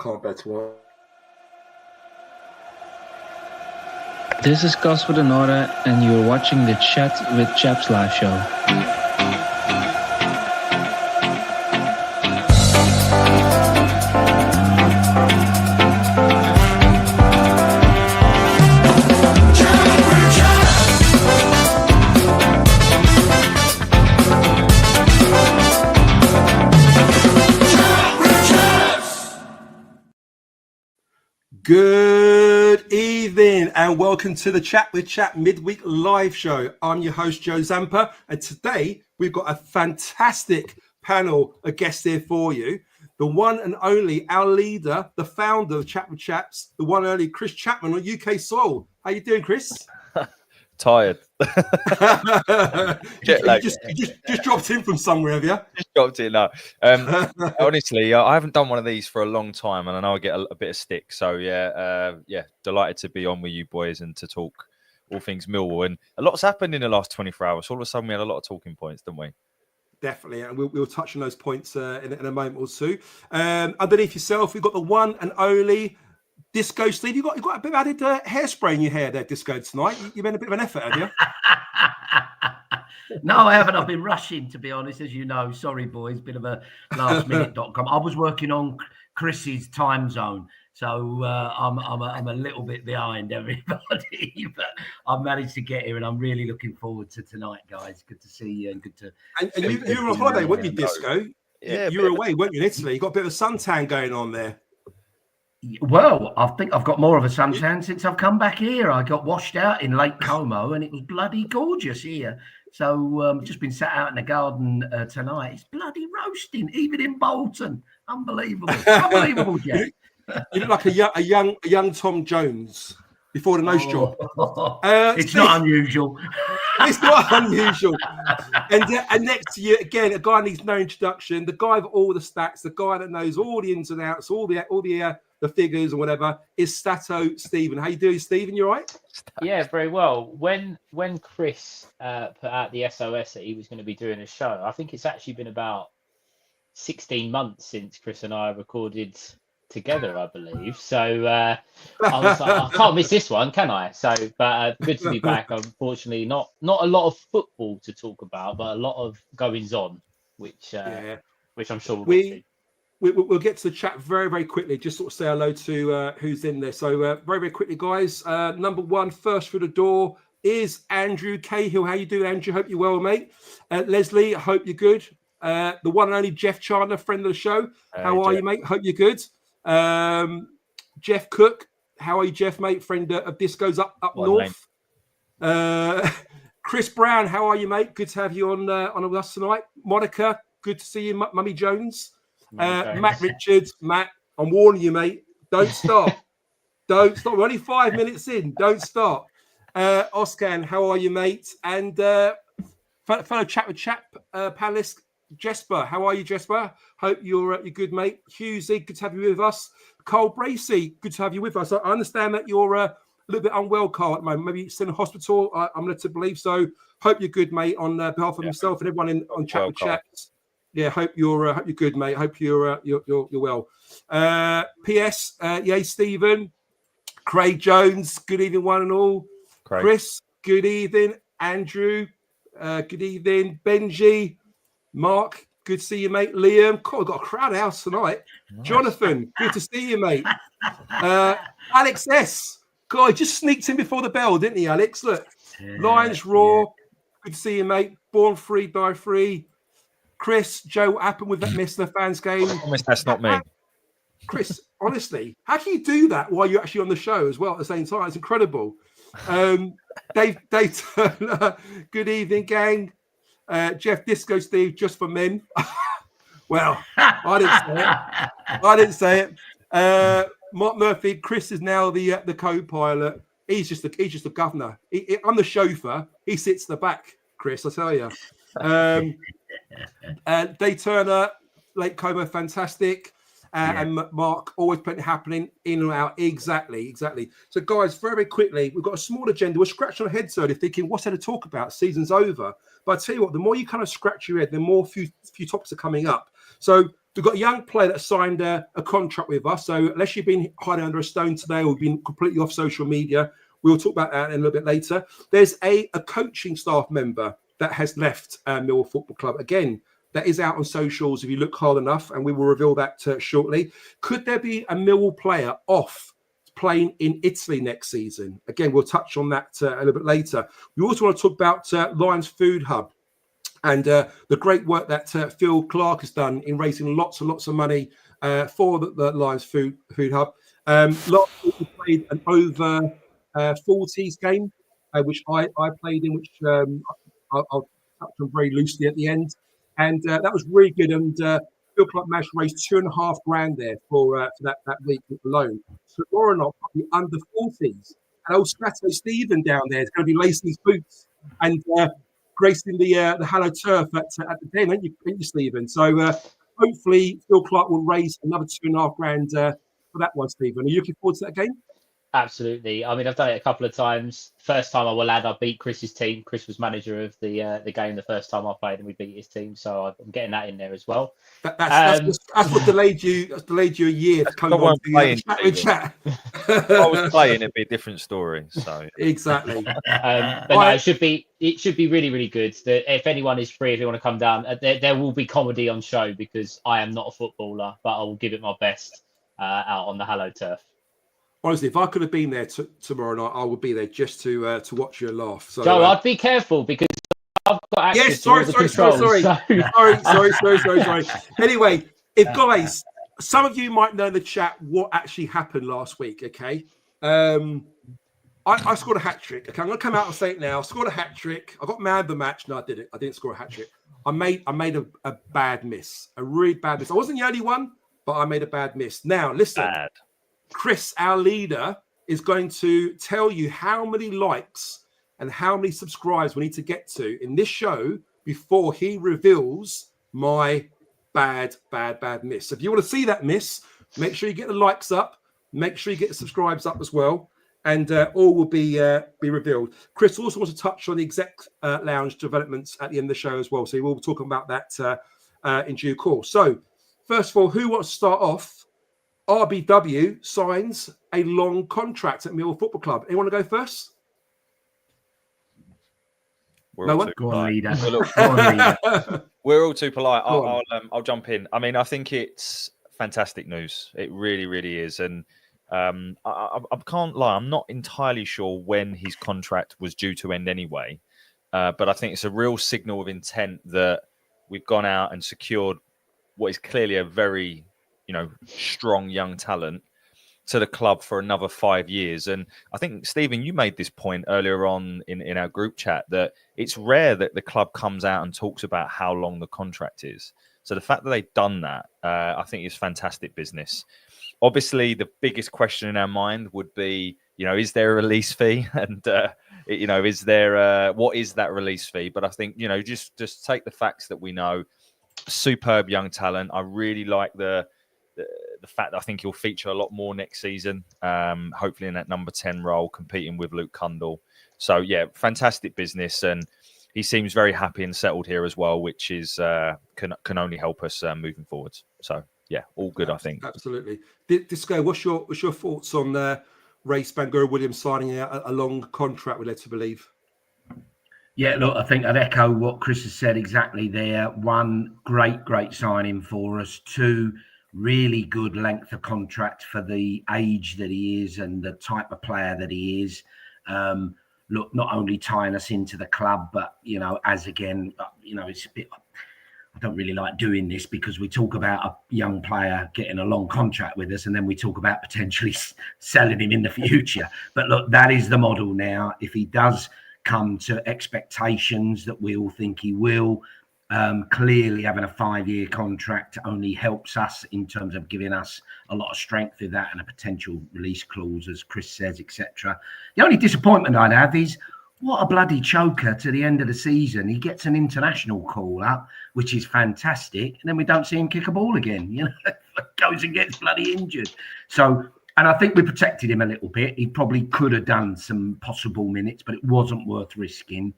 can't bear to watch. This is Cas for the Nora, and you're watching the Chat with Chaps live show. Good evening and welcome to the Chat with Chat Midweek live show. I'm your host, Joe Zampa, and today we've got a fantastic panel of guests here for you. The one and only, our leader, the founder of Chat with Chaps, the one and only Chris Chapman on UK soil. How you doing, Chris? Tired. You just dropped in from somewhere, have you? Just dropped in. No, honestly, I haven't done one of these for a long time, and I know I get a bit of stick. So yeah, delighted to be on with you boys and to talk all things Millwall. And a lot's happened in the last 24 hours. All of a sudden, we had a lot of talking points, didn't we? Definitely, and we'll touch on those points in a moment or two. Underneath yourself, we've got the one and only Disco Steve. You got a bit of added hairspray in your hair there, Disco, tonight. You've been a bit of an effort, have you? No, I haven't. I've been rushing, to be honest, as you know. Sorry, boys. Bit of a lastminute.com. I was working on Chris's time zone, so I'm a little bit behind everybody, but I've managed to get here, and I'm really looking forward to tonight, guys. Good to see you, and good to. And you were on holiday, weren't you, Disco? Yeah, you were away, weren't you, in Italy? You got a bit of a suntan going on there. Well, I think I've got more of a suntan since I've come back here. I got washed out in Lake Como, and it was bloody gorgeous here. So just been sat out in the garden tonight. It's bloody roasting, even in Bolton. Unbelievable, unbelievable, Jack. You look like a young Tom Jones before the nose job. It's not unusual. It's not unusual. And next to you again, a guy needs no introduction. The guy with all the stats, the guy that knows all the ins and outs, all the figures and whatever, is Stato Stephen. How you doing, Stephen? You all right? Yeah, very well. When Chris put out the SOS that he was going to be doing a show, I think it's actually been about 16 months since Chris and I recorded together, I believe. So I was like, I can't miss this one, can I? So, but good to be back. Unfortunately, not a lot of football to talk about, but a lot of goings on, which I'm sure we'll get to the chat very, very quickly. Just sort of say hello to who's in there. So very, very quickly, guys. Number one, first through the door is Andrew Cahill. How you doing, Andrew? Hope you're well, mate. Leslie, I hope you're good. The one and only Jeff Chandler, friend of the show. How are you, mate? Hope you're good. Jeff Cook. How are you, Jeff, mate? Friend of Disco's up north. Chris Brown. How are you, mate? Good to have you on with us tonight. Monica, good to see you. Mummy Jones. Matt Richards, Matt, I'm warning you, mate. Don't stop. Don't stop. We're only 5 minutes in. Don't stop. Oscan, how are you, mate? And fellow Chat with Chap panelist, Jesper. How are you, Jesper? Hope you're good, mate. Hughesy, good to have you with us. Carl Bracey, good to have you with us. I understand that you're a little bit unwell, Carl, at the moment. Maybe still in hospital, I'm led to believe. So hope you're good, mate, on behalf of himself and everyone on Chat with Chat. Yeah, hope you're good, mate. Hope you're well. P.S. Stephen, Craig Jones. Good evening, one and all. Craig. Chris, good evening. Andrew, good evening. Benji, Mark, good to see you, mate. Liam, God, we've got a crowd house tonight. Nice. Jonathan, good to see you, mate. Alex S. God, he just sneaked in before the bell, didn't he, Alex? Look, Lions Raw. Good to see you, mate. Born free, die free. Chris, Joe, what happened with that miss the fans game? I promise that's not me. Chris, honestly, how can you do that while you're actually on the show as well at the same time? It's incredible. Dave Turner, good evening, gang. Jeff Disco Steve, just for men. Well, I didn't say it. Mark Murphy, Chris is now the co-pilot. He's just the governor. I'm the chauffeur. He sits at the back, Chris, I tell you. Dave Turner, Lake Como, fantastic. And Mark, always plenty happening in and out. Exactly. So, guys, very, very quickly, we've got a small agenda. We're scratching our heads, early, thinking, what's there to talk about? Season's over. But I tell you what, the more you kind of scratch your head, the more few topics are coming up. So, we've got a young player that signed a contract with us. So unless you've been hiding under a stone today or been completely off social media, we'll talk about that in a little bit later. There's a coaching staff member that has left Millwall Football Club. Again, that is out on socials if you look hard enough, and we will reveal that shortly. Could there be a Millwall player off playing in Italy next season? Again, we'll touch on that a little bit later. We also want to talk about Lions Food Hub and the great work that Phil Clark has done in raising lots and lots of money for the Lions Food Hub. Last week we played an over 40s game, which I played in, which I'll touch on very loosely at the end. And that was really good. And Phil Clark managed to raise $2,500 there for that week alone. So Lauren got the under 40s. And old Strato Stephen down there is going to be lacing his boots and gracing the Hallow Turf at the den, ain't you, Stephen? So hopefully Phil Clark will raise another $2,500 for that one, Stephen. Are you looking forward to that game? Absolutely. I mean, I've done it a couple of times. First time I will add, I beat Chris's team. Chris was manager of the game the first time I played, and we beat his team. So I'm getting that in there as well. That's what delayed you. That's delayed you a year to come on to chat. If I was playing, it'd be a different story. So exactly. But no, it should be really, really good. If anyone is free, if you want to come down, there will be comedy on show because I am not a footballer, but I will give it my best out on the Hallow Turf. Honestly, if I could have been there tomorrow night, I would be there just to watch you laugh. So, Joe, I'd be careful because I've got access to all the controls. Sorry. Anyway, guys, some of you might know in the chat what actually happened last week. Okay, I scored a hat trick. Okay, I'm going to come out and say it now. I scored a hat trick. I got man of the match. No, I didn't. I didn't score a hat trick. I made a bad miss, a really bad miss. I wasn't the only one, but I made a bad miss. Now, listen. Bad. Chris, our leader, is going to tell you how many likes and how many subscribers we need to get to in this show before he reveals my bad miss. So if you want to see that miss, make sure you get the likes up, make sure you get the subscribes up as well, and all will be revealed. Chris also wants to touch on the exec lounge developments at the end of the show as well. So we'll talk about that in due course. So first of all, who wants to start off? RBW signs a long contract at Millwall Football Club. Anyone want to go first? No one? Go on, leader. We're all too polite. I'll jump in. I mean, I think it's fantastic news. It really, really is. And I can't lie. I'm not entirely sure when his contract was due to end anyway. But I think it's a real signal of intent that we've gone out and secured what is clearly a very strong young talent to the club for another 5 years. And I think, Stephen, you made this point earlier on in our group chat that it's rare that the club comes out and talks about how long the contract is. So the fact that they've done that, I think is fantastic business. Obviously, the biggest question in our mind would be, is there a release fee? And, is there, what is that release fee? But I think, just take the facts that we know. Superb young talent. I really like the fact that I think he'll feature a lot more next season, hopefully in that number 10 role, competing with Luke Cundall. So, yeah, fantastic business. And he seems very happy and settled here as well, which is can only help us moving forwards. So, yeah, all good, I think. Absolutely. Disco, what's your thoughts on Ray Spangura-Williams signing a long contract, we're led to believe? Yeah, look, I think I'd echo what Chris has said exactly there. One, great signing for us. Two, really good length of contract for the age that he is and the type of player that he is. Look, not only tying us into the club, but, as again, it's a bit, I don't really like doing this because we talk about a young player getting a long contract with us and then we talk about potentially selling him in the future. But look, that is the model now. If he does come to expectations that we all think he will, clearly having a 5-year contract only helps us in terms of giving us a lot of strength with that and a potential release clause, as Chris says, etc. The only disappointment I'd have is what a bloody choker to the end of the season. He gets an international call up, which is fantastic, and then we don't see him kick a ball again. Goes and gets bloody injured. So, and I think we protected him a little bit. He probably could have done some possible minutes, but it wasn't worth risking,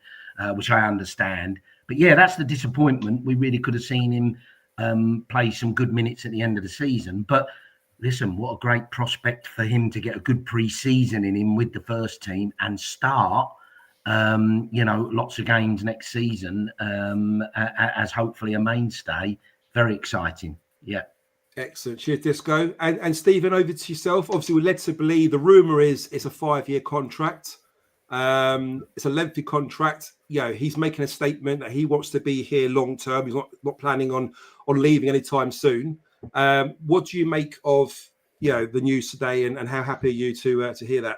which I understand. But yeah, that's the disappointment. We really could have seen him play some good minutes at the end of the season. But listen, what a great prospect for him to get a good pre-season in him with the first team and start, lots of games next season as hopefully a mainstay. Very exciting. Yeah. Excellent. Cheers, Disco. And Stephen, over to yourself. Obviously, we're led to believe the rumour is it's a 5-year contract. It's a lengthy contract. He's making a statement that he wants to be here long term. He's not planning on leaving anytime soon. What do you make of the news today, and how happy are you to hear that?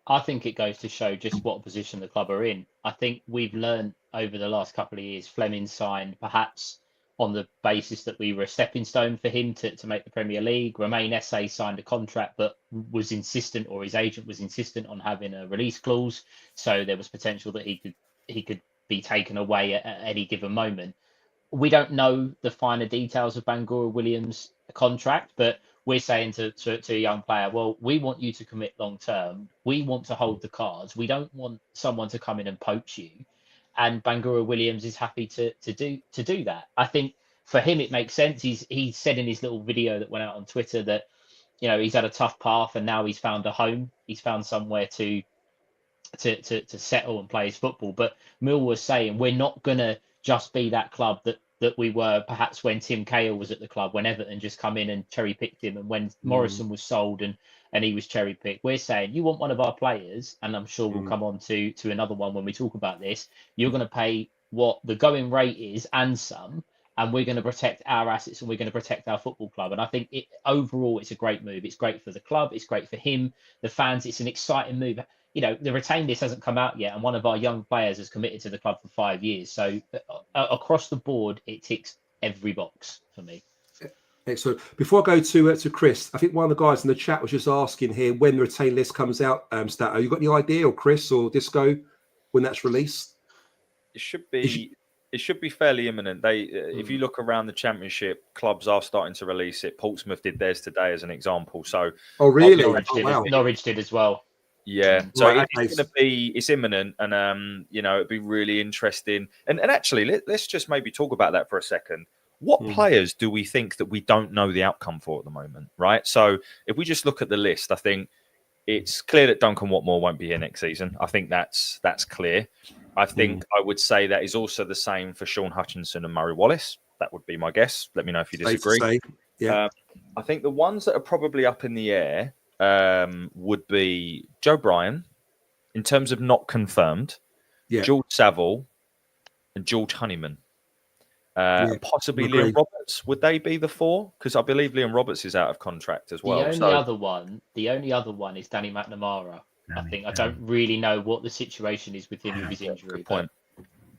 I think it goes to show just what position the club are in. I think we've learned over the last couple of years, Fleming signed perhaps on the basis that we were a stepping stone for him to make the Premier League. Romain Esse signed a contract, but was insistent, or his agent was insistent on having a release clause. So there was potential that he could be taken away at any given moment. We don't know the finer details of Bangura Williams' contract, but we're saying to a young player, well, we want you to commit long term. We want to hold the cards. We don't want someone to come in and poach you. And Bangura Williams is happy to do that. I think for him it makes sense. He said in his little video that went out on Twitter that he's had a tough path and now he's found a home. He's found somewhere to settle and play his football. But Mill was saying we're not gonna just be that club that we were perhaps when Tim Cahill was at the club, when Everton just come in and cherry picked him, and when Morrison was sold and he was cherry picked. We're saying you want one of our players, and I'm sure we'll come on to another one when we talk about this. You're going to pay what the going rate is and some, and we're going to protect our assets and we're going to protect our football club. And I think overall it's a great move. It's great for the club. It's great for him, the fans. It's an exciting move. The retain list hasn't come out yet, and one of our young players has committed to the club for 5 years. So across the board, it ticks every box for me. Excellent. Before I go to Chris, I think one of the guys in the chat was just asking here when the retain list comes out. Stato, you got any idea, or Chris or Disco, when that's released? It should be fairly imminent. If you look around the Championship, clubs are starting to release it. Portsmouth did theirs today as an example. So, oh really? Norwich did as well. Yeah, so it's imminent, and it'd be really interesting. And actually, let's just maybe talk about that for a second. What players do we think that we don't know the outcome for at the moment, right? So if we just look at the list, I think it's clear that Duncan Watmore won't be here next season. I think that's clear. I think I would say that is also the same for Sean Hutchinson and Murray Wallace. That would be my guess. Let me know if you disagree. Yeah, I think the ones that are probably up in the air would be Joe Bryan, in terms of not confirmed, George Saville and George Honeyman. Possibly Liam Roberts. Would they be the four? Because I believe Liam Roberts is out of contract as well. The only other one is Danny McNamara. I don't really know what the situation is with him with his injury. Good point.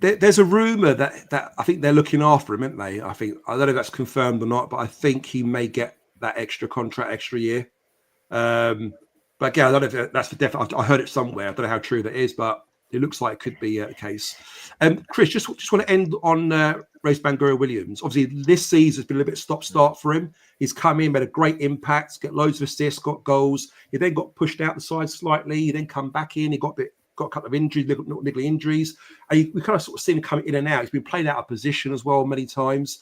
There's a rumor that I think they're looking after him, aren't they? I don't know if that's confirmed or not, but I think he may get that extra contract, extra year. But again, I don't know if that's for definite. I heard it somewhere. I don't know how true that is, but it looks like it could be the case. Chris, just want to end on Race Bangura Williams. Obviously, this season has been a little bit stop-start for him. He's come in, made a great impact, got loads of assists, got goals. He then got pushed out the side slightly. He then come back in. He got a couple of injuries, niggly injuries. And we kind of sort of seen him coming in and out. He's been playing out of position as well many times.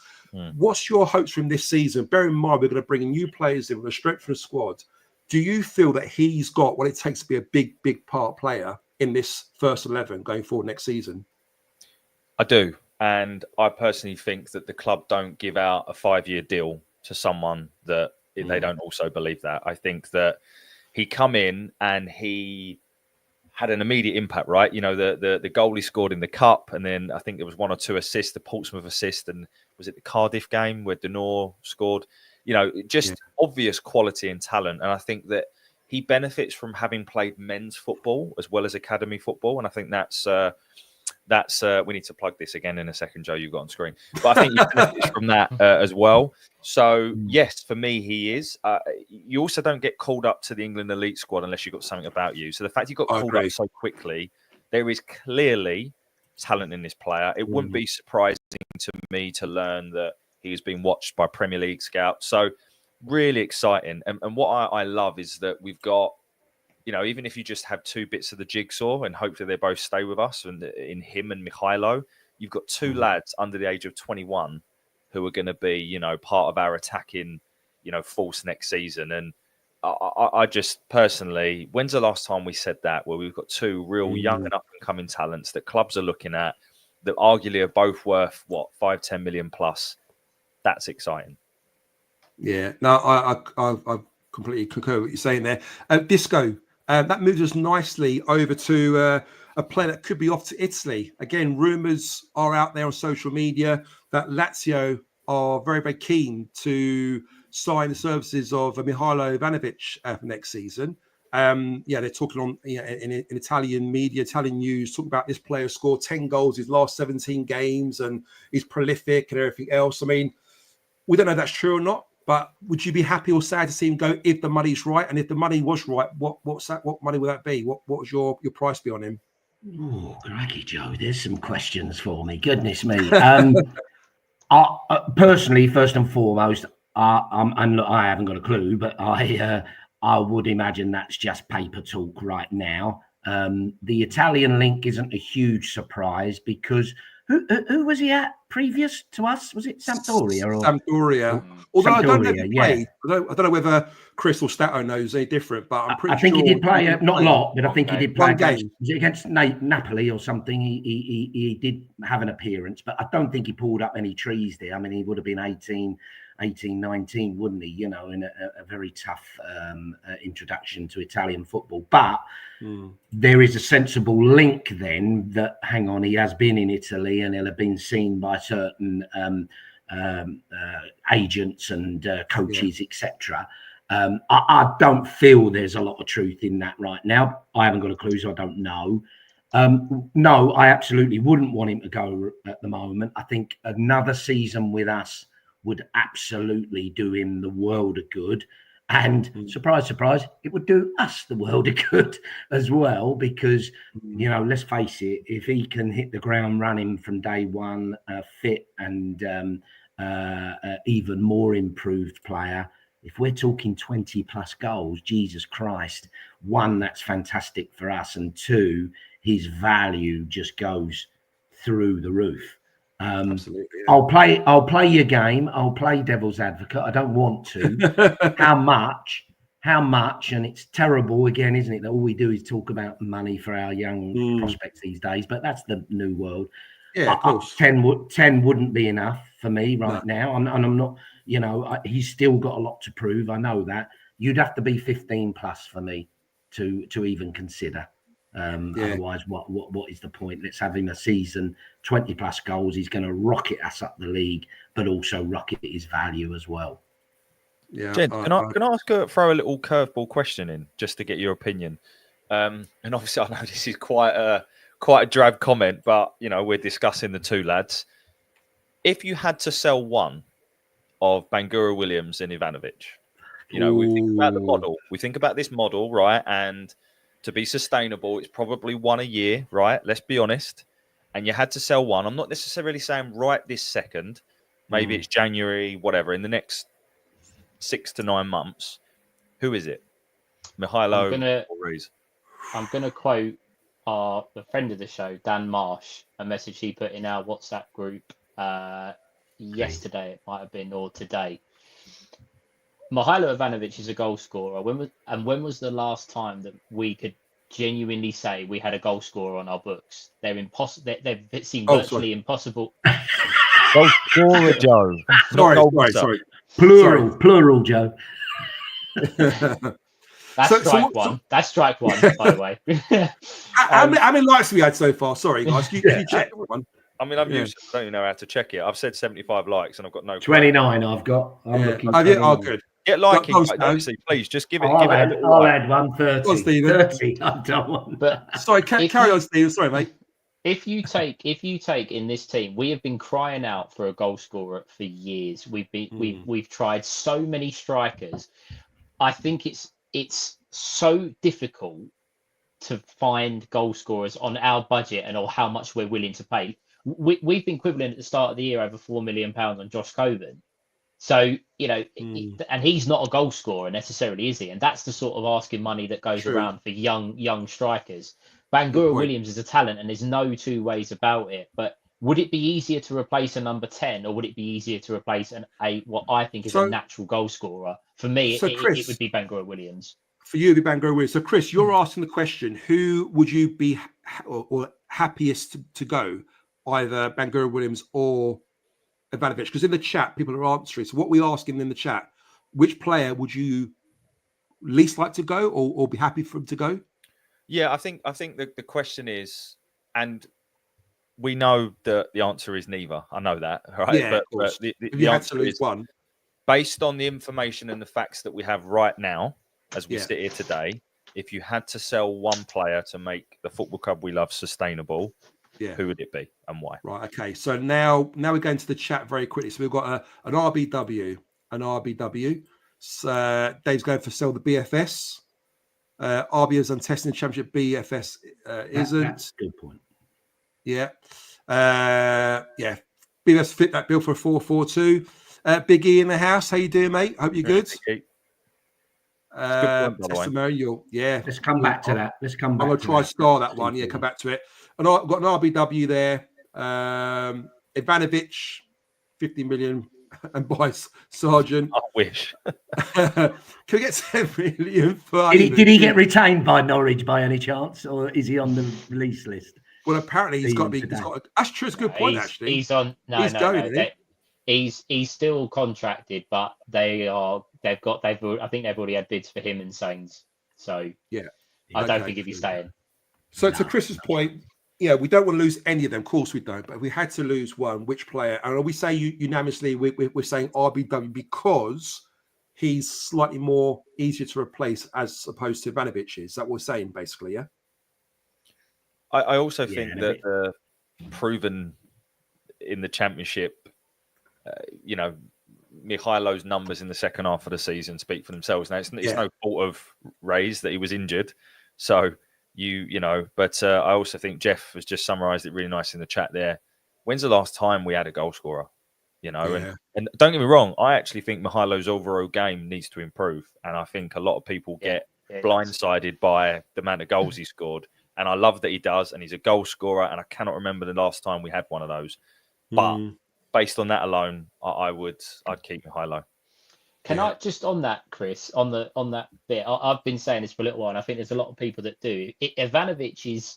What's your hopes from this season? Bear in mind, we're going to bring new players in with a strength for the squad. Do you feel that he's got what it takes to be a big, big part player in this first 11 going forward next season? I do. And I personally think that the club don't give out a 5-year deal to someone that they don't also believe that. I think that he come in and he had an immediate impact, right? The goal he scored in the cup, and then I think there was 1 or 2 assists, the Portsmouth assist, and was it the Cardiff game where Denor scored? Obvious quality and talent. And I think that he benefits from having played men's football as well as academy football. And I think that's we need to plug this again in a second, Joe, you've got on screen. But I think he benefits from that as well. So, yes, for me, he is. You also don't get called up to the England elite squad unless you've got something about you. So the fact he got called up so quickly, there is clearly talent in this player. It wouldn't be surprising to me to learn that he has been watched by Premier League scouts. So really exciting. And what I love is that we've got, even if you just have 2 bits of the jigsaw and hopefully they both stay with us, and in him and Mikhailo, you've got 2 lads under the age of 21 who are going to be, you know, part of our attacking, you know, force next season. And I just personally, when's the last time we said that, where we've got two real young and up and coming talents that clubs are looking at that arguably are both worth what, 5-10 million plus? That's exciting. Yeah, no, I completely concur with what you're saying there. Disco, that moves us nicely over to a player that could be off to Italy. Again, rumours are out there on social media that Lazio are very, very keen to sign the services of Mihailo Ivanovic for next season. They're talking on in Italian media, Italian news, talking about this player scored 10 goals his last 17 games and he's prolific and everything else. I mean, we don't know if that's true or not, but would you be happy or sad to see him go if the money's right? And if the money was right, what money would that be? What would your price be on him? Oh, crikey, Joe, there's some questions for me. Goodness me. Personally, first and foremost, I haven't got a clue, but I would imagine that's just paper talk right now. The Italian link isn't a huge surprise because who was he at previous to us? Was it Sampdoria? Sampdoria. Although Sampdoria, I don't know if he played. I don't know whether Chris or Stato knows any different, but I'm pretty sure. I think he did play, not a lot, but I think he did play one game. Was it against Napoli or something? He did have an appearance, but I don't think he pulled up any trees there. I mean, he would have been 18, 19, wouldn't he? You know, in a very tough introduction to Italian football. But there is a sensible link then that, hang on, he has been in Italy and he'll have been seen by certain agents and coaches, etc. I don't feel there's a lot of truth in that right now. I haven't got a clue, so I don't know. No, I absolutely wouldn't want him to go at the moment. I think another season with us would absolutely do him the world of good. And surprise, surprise, it would do us the world of good as well, because, you know, let's face it, if he can hit the ground running from day one, fit and even more improved player, if we're talking 20 plus goals, Jesus Christ, one, that's fantastic for us. And two, his value just goes through the roof. Absolutely. Yeah. I'll play your game. I'll play devil's advocate. I don't want to. How much? And it's terrible again, isn't it? That all we do is talk about money for our young prospects these days, but that's the new world. Yeah, of course. 10 wouldn't be enough for me right now. And I'm not, you know, he's still got a lot to prove. I know that. You'd have to be 15 plus for me to even consider. Otherwise, what is the point? Let's have him a season, 20 plus goals. He's going to rocket us up the league, but also rocket his value as well. Yeah. Jen, can I throw a little curveball question in just to get your opinion? And obviously, I know this is quite a drab comment, but you know we're discussing the two lads. If you had to sell one of Bangura Williams and Ivanovic, you know, we think about the model. We think about this model, right? And to be sustainable, it's probably one a year, right? Let's be honest. And you had to sell one. I'm not necessarily saying right this second. Maybe it's January, whatever, in the next 6 to 9 months. Who is it? Mihailo or Rees? I'm going to quote the friend of the show, Dan Marsh, a message he put in our WhatsApp group yesterday, it might have been, or today. Mihailo Ivanovic is a goal scorer. When was the last time that we could genuinely say we had a goal scorer on our books? They're impossible. They've seemed virtually impossible. Goal scorer, Joe. Sorry. Plural, Joe. That's strike one. That's strike one, by the way. How many likes have we had so far? Sorry, guys. Can you check everyone? I mean, I don't even know how to check it. I've said 75 likes and I've got no 29 I've got. I'm looking. Oh, good. Get liking, honestly, please. Just give it. I'll add 130. 30. I don't want. But sorry, carry on, Steve. Sorry, mate. If you take in this team, we have been crying out for a goal scorer for years. We've tried so many strikers. I think it's so difficult to find goal scorers on our budget and or how much we're willing to pay. We've been quibbling at the start of the year over £4 million on Josh Coburn. So, you know, and he's not a goal scorer necessarily, is he? And that's the sort of asking money that goes around for young strikers. Bangura Williams is a talent and there's no two ways about it. But would it be easier to replace a number 10, or would it be easier to replace what I think is a natural goal scorer? For me, it would be Bangor Williams. For you, it'd be Bangor Williams. So, Chris, you're asking the question: who would you be or happiest to go, either Bangor Williams or Ivanovic? Because in the chat, people are answering. So, what we're asking in the chat: which player would you least like to go, or be happy for him to go? Yeah, I think the question is, and we know that the answer is neither. I know that, right? Yeah, but the answer is one. Based on the information and the facts that we have right now, as we sit here today, if you had to sell one player to make the football club we love sustainable, who would it be and why? Right. Okay. So now we're going to the chat very quickly. So we've got an RBW. So Dave's going for sell the BFS. RB is on testing the championship. BFS isn't. That's a good point. Yeah. BFS fit that bill for a 4-4-2. Big E in the house. How you doing, mate? Hope you're good. Testimonial. Yeah. Let's come back to that. I'm going to try star that one. Yeah, come back to it. And I've got an RBW there. Ivanovic, 50 million, and buys Sargent. I wish. Can we get 10 million for Did he get retained by Norwich by any chance, or is he on the release list? Well, apparently he's got to be. That's true. It's a good point, actually. He's on. He's still contracted, but I think they've already had bids for him and Sainz. So yeah, I don't think he'd be staying. So to Chris's point, we don't want to lose any of them. Of course we don't. But if we had to lose one, which player? And we say unanimously, we're saying RBW because he's slightly more easier to replace as opposed to Ivanovic. Is that what we're saying, basically? Yeah. I also think that proven in the championship, Mihailo's numbers in the second half of the season speak for themselves. Now, it's no fault of Ray's that he was injured. So, but I also think Jeff has just summarised it really nice in the chat there. When's the last time we had a goal scorer? And don't get me wrong, I actually think Mihailo's overall game needs to improve. And I think a lot of people get blindsided by the amount of goals he scored. And I love that he does, and he's a goal scorer. And I cannot remember the last time we had one of those. But based on that alone, I'd keep Mihailo. Can I just on that, Chris, on that bit? I've been saying this for a little while, and I think there's a lot of people that do. Ivanovic is,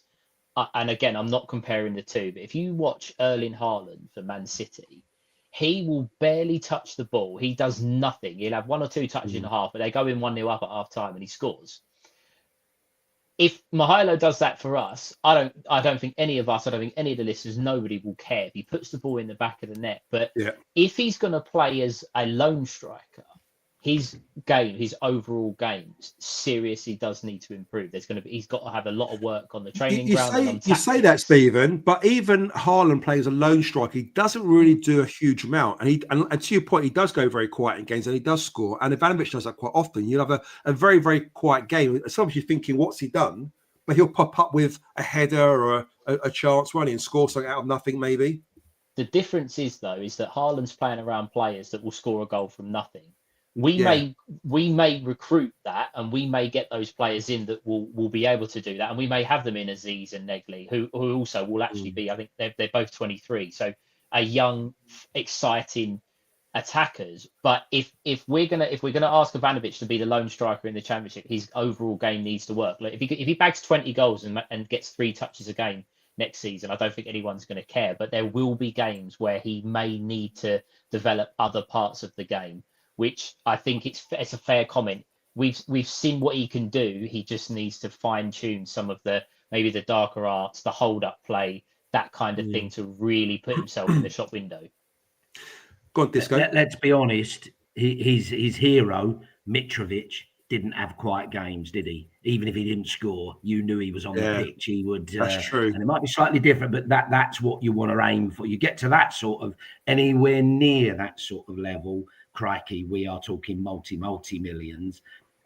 and again, I'm not comparing the two, but if you watch Erling Haaland for Man City, he will barely touch the ball. He does nothing. He'll have one or two touches in a half, but they go in 1-0 up at half time, and he scores. If Mihailo does that for us, I don't think any of us, I don't think any of the listeners, nobody will care if he puts the ball in the back of the net. But if he's going to play as a lone striker, his overall game seriously does need to improve. He's got to have a lot of work on the training ground. You say that, Stephen, but even Haaland plays a lone striker. He doesn't really do a huge amount. And to your point, he does go very quiet in games and he does score. And Ivanovic does that quite often. You'll have a very, very quiet game. Sometimes you're thinking, what's he done? But he'll pop up with a header or a chance running and score something out of nothing, maybe. The difference is that Haaland's playing around players that will score a goal from nothing. We may recruit that, and we may get those players in that will be able to do that, and we may have them in Aziz and Negley, who also will actually be. I think they're both 23, so a young, exciting attackers. But if we're gonna ask Ivanovic to be the lone striker in the championship, his overall game needs to work. Like if he bags 20 goals and gets 3 touches a game next season, I don't think anyone's going to care. But there will be games where he may need to develop other parts of the game, which I think it's a fair comment. We've seen what he can do. He just needs to fine tune some of maybe the darker arts, the hold up play, that kind of thing, to really put himself in the shop window. Go on, Disco. Let's be honest. His hero Mitrovic didn't have quiet games, did he? Even if he didn't score, you knew he was on the pitch. He would. That's true. And it might be slightly different, but that's what you want to aim for. You get to that sort of anywhere near that sort of level. Crikey, we are talking multi millions.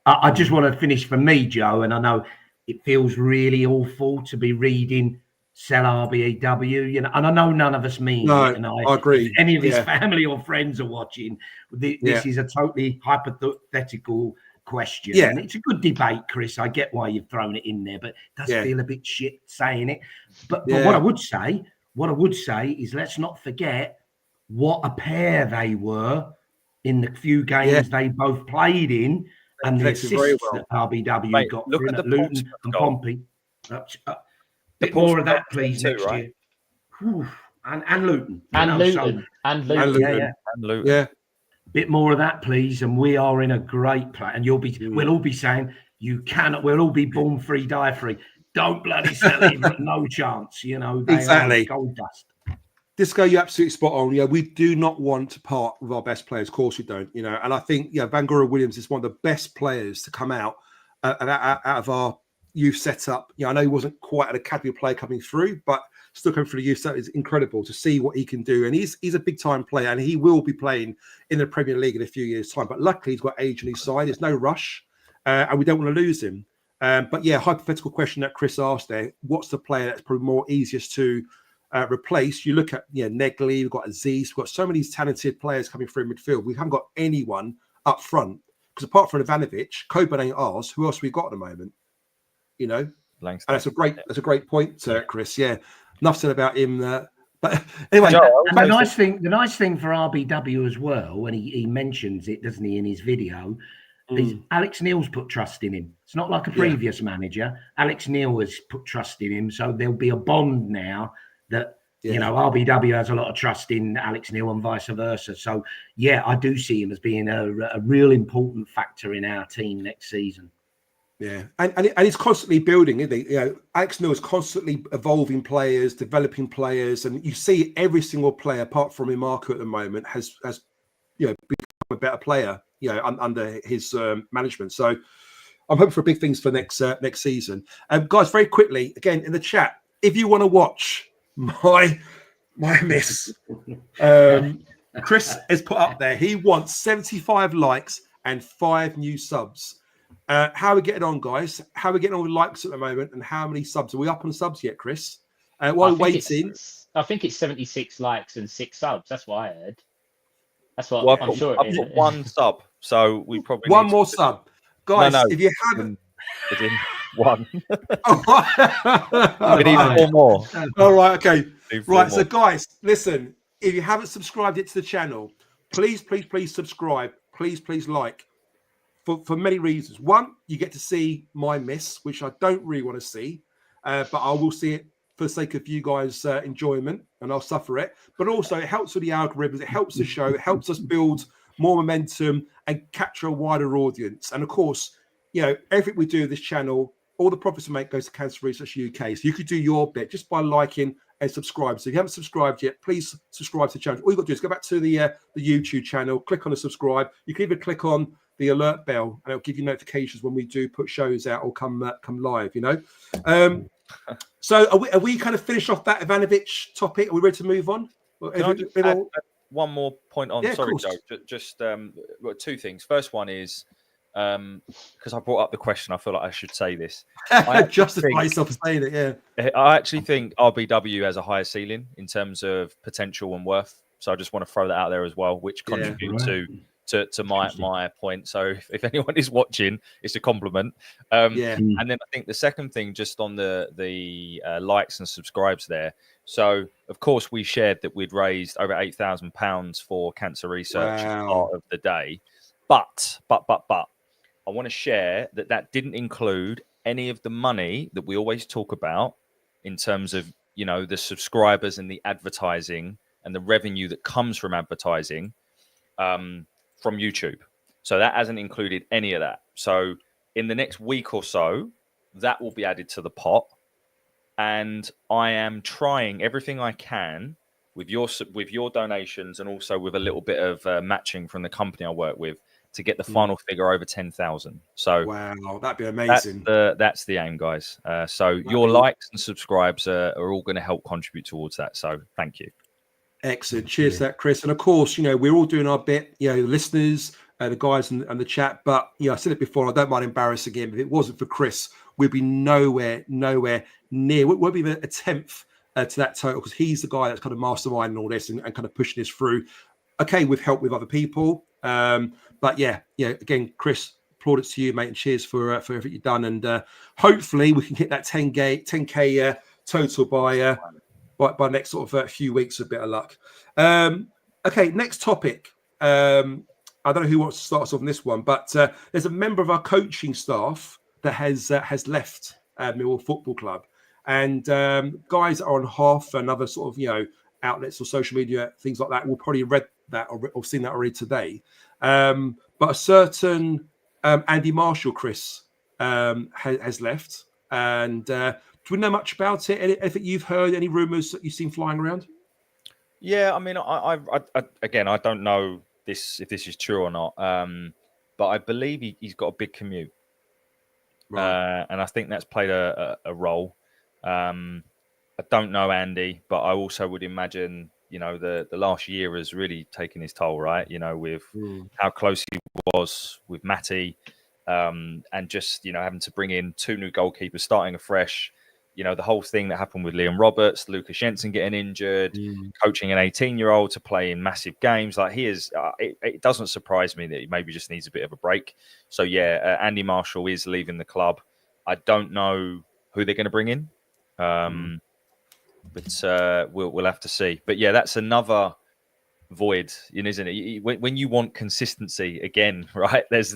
I just want to finish for me, Joe, and I know it feels really awful to be reading sell RBAW, and I know none of us mean it. And I agree. If any of his family or friends are watching, this is a totally hypothetical question. Yeah. And it's a good debate, Chris. I get why you've thrown it in there, but it does feel a bit shit saying it. But what I would say, what I would say is let's not forget what a pair they were in the few games they both played in, and the assists that RBW got look for at at the Luton Portsmouth and goal. Pompey. Bit more of that, please, too, next right? year. Whew. And Luton. And Luton. Yeah. Bit more of that, please. And we are in a great place. And we'll all be saying, you cannot, we'll all be born free, die free. Don't bloody sell him, no chance. You know, they are gold dust. Disco, you're absolutely spot on. Yeah, we do not want to part with our best players. Of course we don't, you know. And I think, Van Gora Williams is one of the best players to come out of our youth setup. I know he wasn't quite an academy player coming through, but still coming through the youth setup is incredible to see what he can do. And he's a big time player, and he will be playing in the Premier League in a few years' time. But luckily, he's got age on his side. There's no rush, and we don't want to lose him. But yeah, hypothetical question that Chris asked there: what's the player that's probably more easiest to replace? You look at Negley, we've got Aziz, we've got so many talented players coming through midfield. We haven't got anyone up front because apart from Ivanovic, Coburn ain't ours. Who else we got at the moment? And that's a great point, Chris. Yeah, enough said about him. But anyway, and the nice thing for RBW as well, when he mentions it, doesn't he, in his video, is Alex Neil's put trust in him. It's not like a previous manager. Alex Neil has put trust in him, so there'll be a bond now that RBW has a lot of trust in Alex Neil and vice versa. So yeah, I do see him as being a real important factor in our team next season. Yeah, and he's constantly building, isn't he? Alex Neil is constantly evolving players, developing players, and you see every single player, apart from Imarco at the moment, has become a better player, under his management. So I'm hoping for big things for next season. Guys, very quickly, again in the chat, if you want to watch my miss, Chris has put up there. He wants 75 likes and 5 new subs. How are we getting on, guys? How are we getting on with likes at the moment, and how many subs? Are we up on subs yet, Chris? While waiting, I think it's 76 likes and 6 subs. That's what I heard. That's what I'm sure. I've got 1 sub, so we probably one more sub, guys. No. If you haven't, it's in 1. We need 4 more. All right, okay, right. More. So, guys, listen. If you haven't subscribed yet to the channel, please subscribe. Please like. For many reasons. One, you get to see my miss, which I don't really want to see, but I will see it for the sake of you guys' enjoyment, and I'll suffer it. But also, it helps with the algorithms, it helps the show, it helps us build more momentum and capture a wider audience. And of course, everything we do with this channel, all the profits we make goes to Cancer Research UK. So you could do your bit just by liking and subscribe. So if you haven't subscribed yet, please subscribe to the channel. All you've got to do is go back to the YouTube channel, click on the subscribe. You can even click on the alert bell, and it'll give you notifications when we do put shows out or come live. So are we kind of finished off that Ivanovic topic? Are we ready to move on? Can I just add one more point on? Yeah, sorry, Joe. Just 2 things. First one is because I brought up the question, I feel like I should say this. Justify myself for saying it. Yeah, I actually think RBW has a higher ceiling in terms of potential and worth. So I just want to throw that out there as well, which contributes to my point. So if anyone is watching, it's a compliment. And then I think the second thing, just on the likes and subscribes there. So of course we shared that we'd raised over £8,000 for cancer research as part of the day, but I want to share that didn't include any of the money that we always talk about in terms of the subscribers and the advertising and the revenue that comes from advertising. From YouTube. So that hasn't included any of that. So in the next week or so, that will be added to the pot. And I am trying everything I can with your donations and also with a little bit of matching from the company I work with to get the final figure over 10,000. So wow, that'd be amazing. That's the aim, guys. So your likes and subscribes are all going to help contribute towards that. So thank you. Excellent. Cheers to that, Chris. And of course, we're all doing our bit, the listeners, the guys and the chat. But, I said it before, I don't mind embarrassing him. If it wasn't for Chris, we'd be nowhere near. We won't be even a tenth to that total because he's the guy that's kind of masterminding all this and kind of pushing this through. Okay, with help with other people. But again, Chris, plaudits to you, mate, and cheers for everything you've done. And hopefully we can hit that 10K total by by next sort of few weeks, a bit of luck. Okay, next topic. I don't know who wants to start us off on this one, but there's a member of our coaching staff that has left Millwall Football Club, and guys that are on half and other sort of outlets or social media things like that will probably read that or seen that already today. But a certain Andy Marshall, Chris, has left, and do we know much about it? Anything you've heard? Any rumours that you've seen flying around? Yeah, I mean, I again, I don't know if this is true or not, but I believe he's got a big commute, right. And I think that's played a role. I don't know Andy, but I also would imagine, the last year has really taken his toll, right? With how close he was with Matty, and just, having to bring in 2 new goalkeepers, starting afresh. The whole thing that happened with Liam Roberts, Lucas Jensen getting injured, coaching an 18-year-old to play in massive games. Like he is, it doesn't surprise me that he maybe just needs a bit of a break. So yeah, Andy Marshall is leaving the club. I don't know who they're going to bring in. But we'll have to see. But yeah, that's another void, isn't it? When you want consistency again, right? There's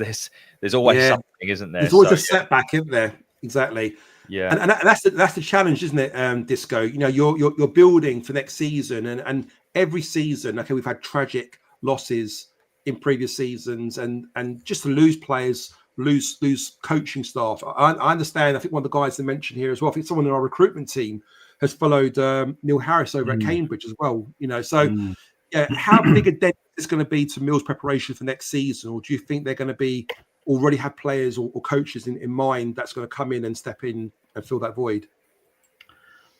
always something, isn't there? There's always a setback, isn't there? Exactly. Yeah, and that's the challenge, isn't it? Disco. You're building for next season, and every season, okay, we've had tragic losses in previous seasons, and just to lose players, lose coaching staff. I understand. I think one of the guys that mentioned here as well, I think someone in our recruitment team has followed Neil Harris over at Cambridge as well. So yeah, how big a dent is going to be to Mill's preparation for next season, or do you think they're going to be already have players or coaches in mind that's going to come in and step in and fill that void?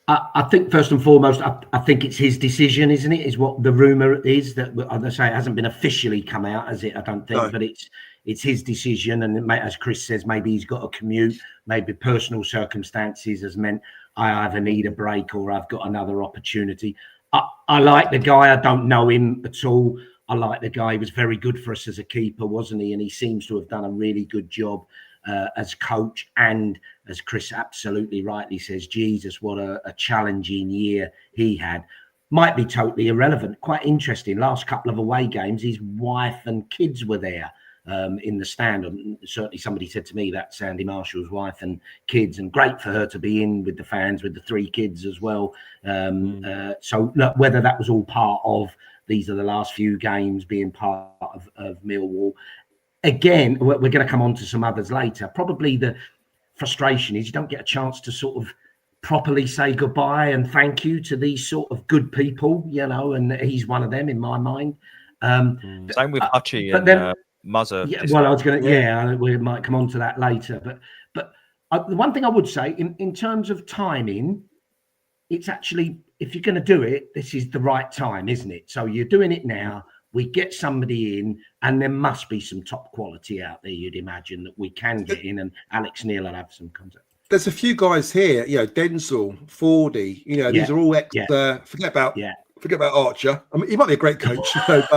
I think first and foremost, I think it's his decision, isn't it? Is what the rumor is. That, as I say, it hasn't been officially come out, has it? I don't think, but it's his decision. And as Chris says, maybe he's got a commute, maybe personal circumstances has meant I either need a break or I've got another opportunity. I like the guy. I don't know him at all. I like the guy. He was very good for us as a keeper, wasn't he? And he seems to have done a really good job as coach. And as Chris absolutely rightly says, Jesus, what a challenging year he had. Might be totally irrelevant. Quite interesting. Last couple of away games, his wife and kids were there in the stand. And certainly somebody said to me that's Andy Marshall's wife and kids, and great for her to be in with the fans with the 3 kids as well. So look, whether that was all part of these are the last few games being part of Millwall. Again, we're going to come on to some others later. Probably the frustration is you don't get a chance to sort of properly say goodbye and thank you to these sort of good people, and he's one of them in my mind. Same with Hutchie and Muzzer. Yeah, well, I was going to, we might come on to that later. But the one thing I would say in terms of timing, it's actually, if you're going to do it, this is the right time, isn't it? So you're doing it now. We get somebody in, and there must be some top quality out there, you'd imagine, that we can get in, and Alex Neil will have some contact. There's a few guys here, Denzel, Fordy, these are all ex. Forget about Archer. I mean, he might be a great coach, but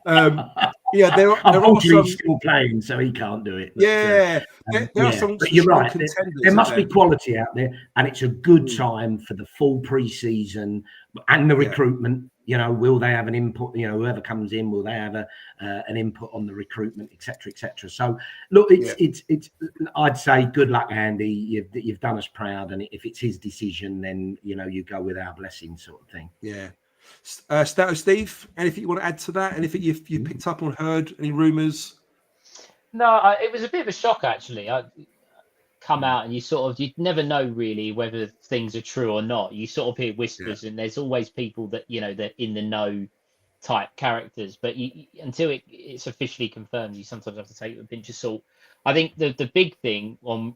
there are some still playing, so he can't do it. But, there are some. But you're right. There must be quality out there, and it's a good time for the full pre-season and the recruitment. Will they have an input? Whoever comes in, will they have an input on the recruitment, etc., etc. So, look, it's. I'd say good luck, Andy. You've done us proud, and if it's his decision, then you go with our blessing, sort of thing. Yeah. Stato Steve, anything you want to add to that? Anything you picked up on, heard? Any rumours? No, it was a bit of a shock actually. I come out and you never know really whether things are true or not. You sort of hear whispers, and there's always people that they're in the know type characters, but until it's officially confirmed, you sometimes have to take it with a pinch of salt. I think the big thing on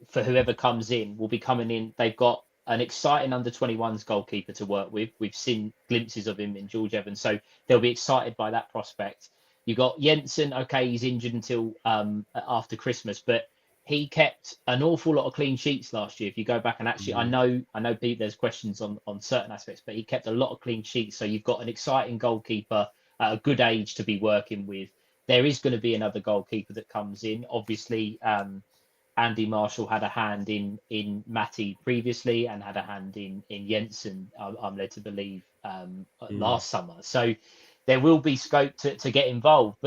for whoever comes in will be coming in. They've got an exciting under-21s goalkeeper to work with. We've seen glimpses of him in George Evans, so they'll be excited by that prospect. You got Jensen. Okay, he's injured until after Christmas, but he kept an awful lot of clean sheets last year. If you go back and actually, I know, Pete, there's questions on certain aspects, but he kept a lot of clean sheets. So you've got an exciting goalkeeper at a good age to be working with. There is going to be another goalkeeper that comes in. Obviously, Andy Marshall had a hand in Matty previously and had a hand in Jensen, I'm led to believe, last summer. So there will be scope to get involved.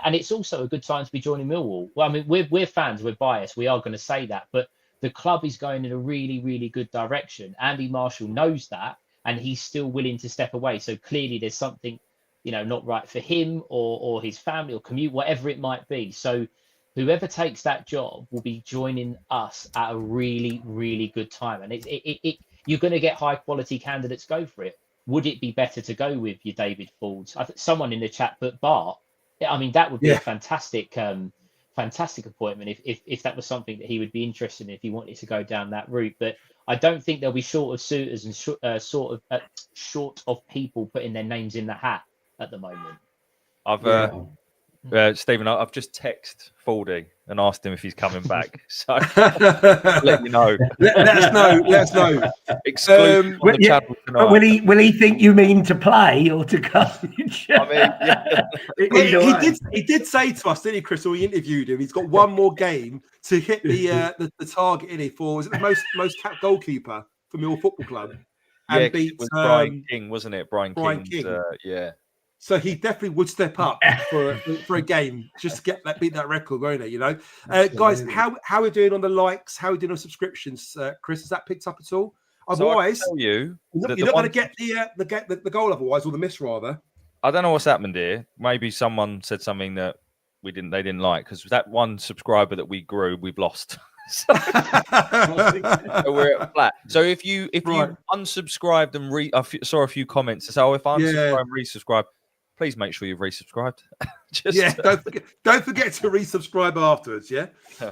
And it's also a good time to be joining Millwall. Well, I mean, we're fans, we're biased, we are going to say that, but the club is going in a really, really good direction. Andy Marshall knows that, and he's still willing to step away. So clearly there's something, not right for him or his family or commute, whatever it might be. So whoever takes that job will be joining us at a really, really good time. And you're going to get high quality candidates go for it. Would it be better to go with your David Fords? I think someone in the chat put Bart. I mean, that would be a fantastic appointment if that was something that he would be interested in, if he wanted to go down that route. But I don't think there'll be short of suitors and short of people putting their names in the hat at the moment. Stephen, I've just texted Fordy and asked him if he's coming back. So let you know. Let us know. Exclusive on the channel tonight. Will he think you mean to play or to coach? I mean, he did say to us, didn't he, Chris? When we interviewed him, he's got one more game to hit the target in it for. Was it the most capped goalkeeper for Millwall Football Club? And it was Brian King, wasn't it? Brian King. So he definitely would step up for a game just to beat that record, won't he? Guys, how are we doing on the likes? How are we doing on subscriptions? Chris, has that picked up at all? Otherwise, you're not going to get the goal otherwise, or the miss rather. I don't know what's happened here. Maybe someone said something that they didn't like, because that one subscriber that we grew, we've lost. So we're at flat. So if you unsubscribed and I saw a few comments that say, if I unsubscribe and resubscribe, please make sure you've resubscribed. Don't forget to resubscribe afterwards. Yeah.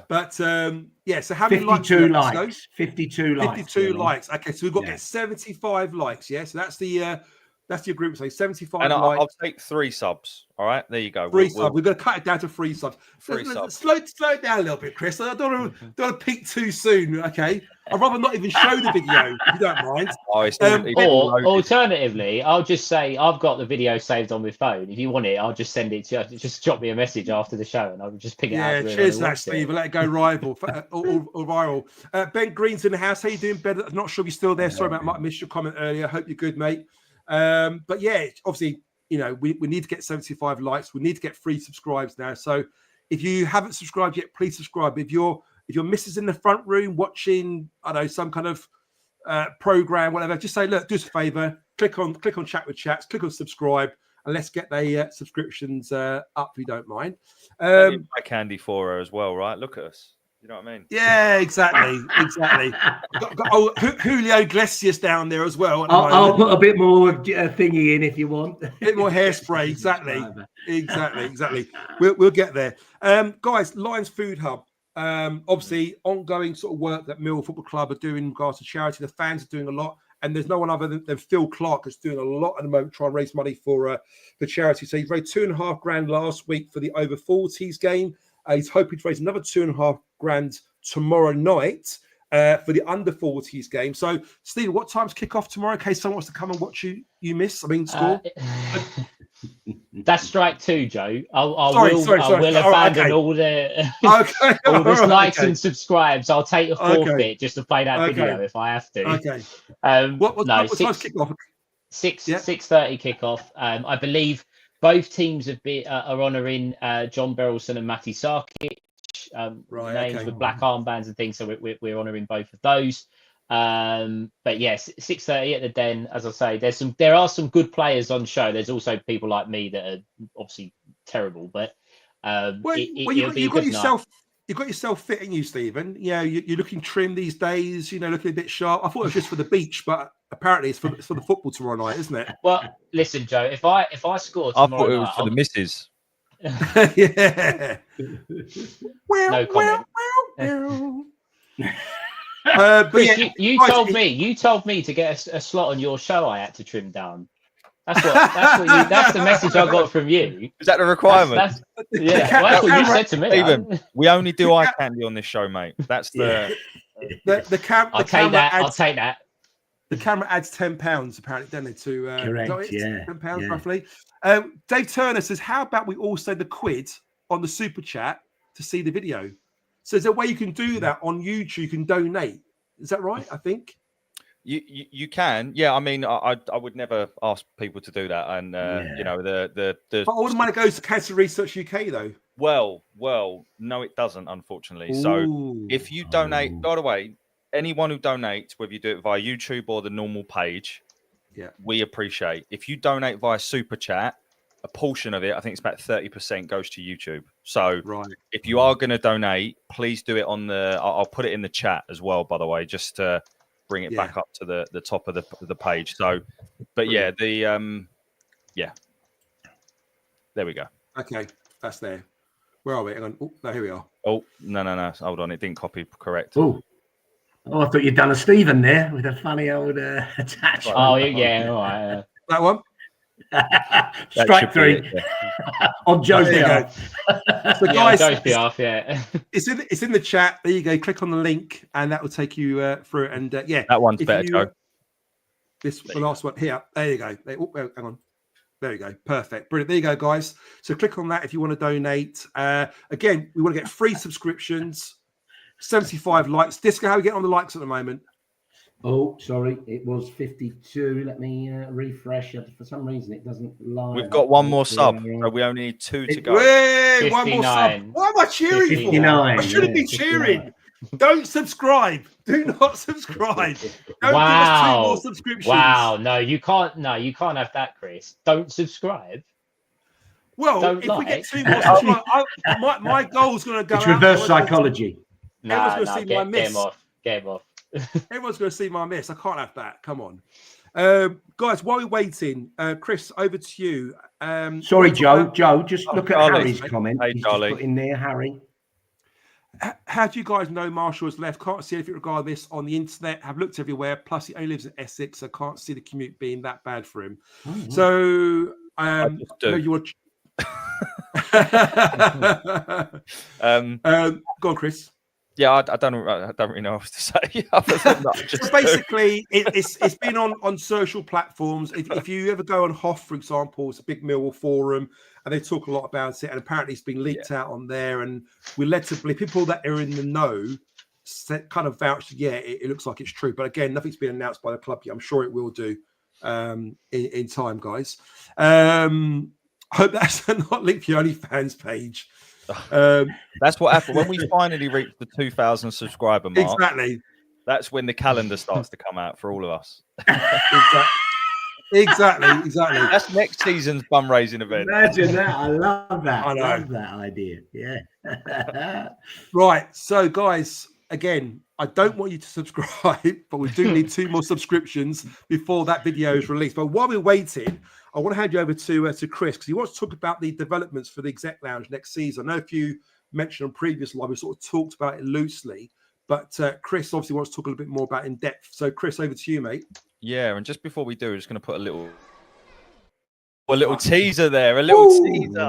But so how many 52 likes? 52 likes. Okay, so we've got to get 75 likes. Yeah. So that's your group. So 75 and likes. I'll take 3 subs. All right, there you go. We're going to cut it down to 3 subs. Slow it down a little bit, Chris. I don't want to peak too soon. Okay, I'd rather not even show the video if you don't mind. Or alternatively, I'll just say I've got the video saved on my phone. If you want it, I'll just send it to you. Just drop me a message after the show, and I'll just pick it out. Yeah, cheers, that Steve. Let it go rival or viral. Ben Green's in the house. How you doing, Ben? I'm not sure if you're still there. Sorry about I missed your comment earlier. Hope you're good, mate. But yeah, obviously, we need to get 75 likes. We need to get 3 subscribes now. So if you haven't subscribed yet, please subscribe. If your missus in the front room watching, I don't know, some kind of program, whatever, just say, look, do us a favor, click on chat with chats, click on subscribe, and let's get the subscriptions up if you don't mind. Buy candy for her as well, right? Look at us. You know what I mean? Yeah, exactly. got Julio Iglesias down there as well. I'll put a bit more thingy in if you want. A bit more hairspray. Exactly. We'll get there. Guys, Lions Food Hub. Obviously, ongoing sort of work that Millwall Football Club are doing in regards to charity. The fans are doing a lot. And there's no one other than Phil Clark that's doing a lot at the moment, trying to raise money for charity. So he raised $2,500 last week for the over 40s game. He's hoping to raise another $2,500 tomorrow night for the under 40s game. So, Steve, what time's kick off tomorrow in case someone wants to come and watch you miss? I mean, score. That's strike 2, Joe. I will abandon all the likes and subscribes. I'll take a forfeit just to play that video if I have to. Okay. What time's kick off? 6:30 kickoff. I believe both teams are honouring John Berylson and Matty Sarkic, names with black armbands and things. So we're honouring both of those. But yes, 6:30 at the Den. As I say, there are some good players on show. There's also people like me that are obviously terrible, but you've got yourself fitting you, Stephen. Yeah, you're looking trim these days. Looking a bit sharp. I thought it was just for the beach, but apparently it's for the football tomorrow night, isn't it? Well, listen, Joe. If I score tomorrow, I thought it was for the missus. Yeah. No comment. Chris, you told me to get a slot on your show. I had to trim down. That's the message I got from you. Is that the requirement? That's what you said to me. Stephen, we only do eye candy on this show, mate. That's the camera. I'll take that. The camera adds £10 apparently, doesn't it? To correct, yeah, £10 roughly. Dave Turner says, "How about we all send a quid on the super chat to see the video?" So is there a way you can do that on YouTube? You can donate. Is that right? I think. You can, yeah. I mean, I would never ask people to do that, and you know the. But all the money goes to Cancer Research UK, though. Well, no, it doesn't, unfortunately. Ooh. So if you donate, by the way, anyone who donates, whether you do it via YouTube or the normal page, we appreciate. If you donate via Super Chat, a portion of it, I think it's about 30%, goes to YouTube. So if you are going to donate, please do it on the. I'll put it in the chat as well, by the way, just to bring it back up to the top of the page. So, but there we go. Okay, that's there. Where are we? Hang on. Oh, no, here we are. Oh, no. Hold on. It didn't copy correct. Oh, I thought you'd done a Stephen there with a funny old attachment. Oh, yeah. All right. That one? Strike three. On Joe's behalf. So guys, Joe's behalf, yeah. It's in the chat. There you go. Click on the link and that will take you through it. And that one's better, Joe. The last one here. There you go. Hang on. There you go. Perfect. Brilliant. There you go, guys. So click on that if you want to donate. Again, we want to get free subscriptions, 75 likes. Disco, how are we getting on the likes at the moment? Oh, sorry. It was 52. Let me refresh. For some reason, it doesn't lie. We've got one more sub. So we only need 2 to go. Hey, one more sub. What am I cheering 59, for? I shouldn't be cheering. Don't subscribe. Do not subscribe. Don't Wow. give us 2 more subscriptions. Wow. No, you can't. No, you can't have that, Chris. Don't subscribe. Well, if we get 2 more subscribers, my goal's going to go. It's reverse psychology. Everyone's going to see my miss. Get him off. Everyone's going to see my miss. I can't have that. Come on. Guys, while we're waiting, Chris, over to you. Sorry, Joe. Joe, just look at Harry's comment. Hey, He's Charlie. just put in there, Harry. How do you guys know Marshall has left? Can't see anything regarding this on the internet. Have looked everywhere. Plus, he only lives in Essex, so can't see the commute being that bad for him. So, no, you were. Go on, Chris. Yeah, I don't really know what to say. So basically, it's been on social platforms. If you ever go on Hoff, for example, it's a big Millwall forum, and they talk a lot about it. And apparently, it's been leaked out on there. And we're led to believe people that are in the know kind of vouch. Yeah, it looks like it's true. But again, nothing's been announced by the club yet. I'm sure it will do in time, guys. Hope that's not linked to your OnlyFans page. That's what happened when we finally reached the 2,000 subscriber mark. Exactly. That's when the calendar starts to come out for all of us. Exactly. That's next season's bum raising event. Imagine that. I love that. I know. Love that idea. Yeah. Right. So, guys, again, I don't want you to subscribe, but we do need 2 more subscriptions before that video is released. But while we're waiting, I want to hand you over to Chris, because he wants to talk about the developments for the Exec Lounge next season. I know if you mentioned on previous live, we sort of talked about it loosely, but Chris obviously wants to talk a little bit more about in depth. So, Chris, over to you, mate. Yeah, and just before we do, we're just going to put a little teaser there. A little teaser.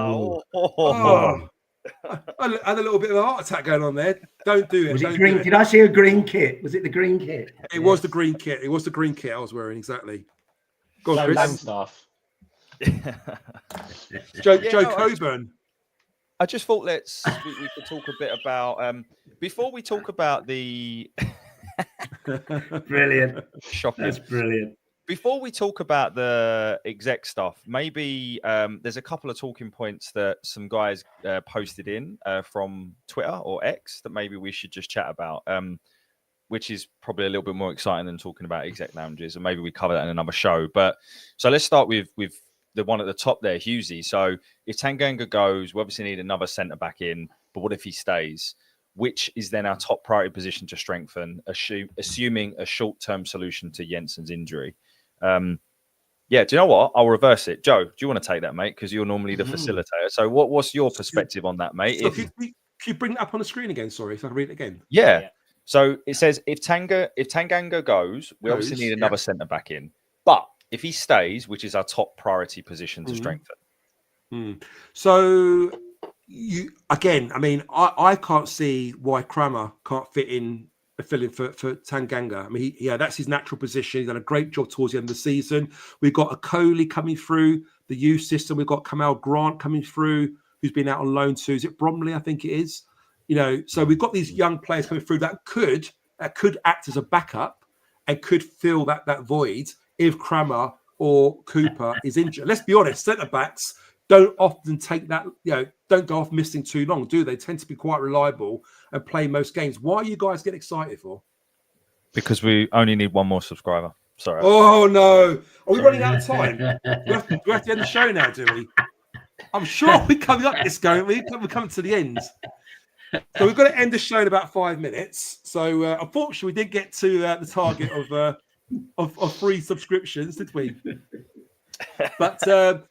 I had a little bit of a heart attack going on there. Don't do it. Was it green? Did I see a green kit? Was it the green kit? It was the green kit. It was the green kit I was wearing, exactly. Go on, Chris. Stuff. Joe Coburn. I just thought we could talk a bit about before we talk about the Brilliant. Shocking. That's brilliant. Before we talk about the exec stuff, maybe there's a couple of talking points that some guys posted in from Twitter or X that maybe we should just chat about, which is probably a little bit more exciting than talking about exec lounges, and maybe we cover that in another show. But so let's start with the one at the top there, Hughesy. So if Tanganga goes, we obviously need another centre back in, but what if he stays? Which is then our top priority position to strengthen, assuming a short-term solution to Jensen's injury. Do you know what? I'll reverse it. Joe, do you want to take that, mate? Because you're normally the facilitator. So what's your perspective on that, mate? So can you bring that up on the screen again? Sorry, so I can read it again. Yeah. So it says if Tanganga goes, we obviously need another centre back in. But if he stays, which is our top priority position to strengthen. So I can't see why Kramer can't fit in a fill-in for Tanganga. I mean, that's his natural position. He's done a great job towards the end of the season. We've got a Coley coming through the youth system. We've got Kamal Grant coming through, who's been out on loan too. Is it Bromley? I think it is. So we've got these young players coming through that could act as a backup and could fill that void if Crammer or Cooper is injured. Let's be honest, centre backs don't often take that, don't go off missing too long, do they? Tend to be quite reliable and play most games. Why are you guys getting excited for? Because we only need one more subscriber. Sorry. Oh no! Are we running out of time? Do we have to end the show now? Do we? I'm sure we're coming up this going. We're coming to the end. So we've got to end the show in about 5 minutes. So unfortunately, we didn't get to the target of 3 subscriptions, did we? But so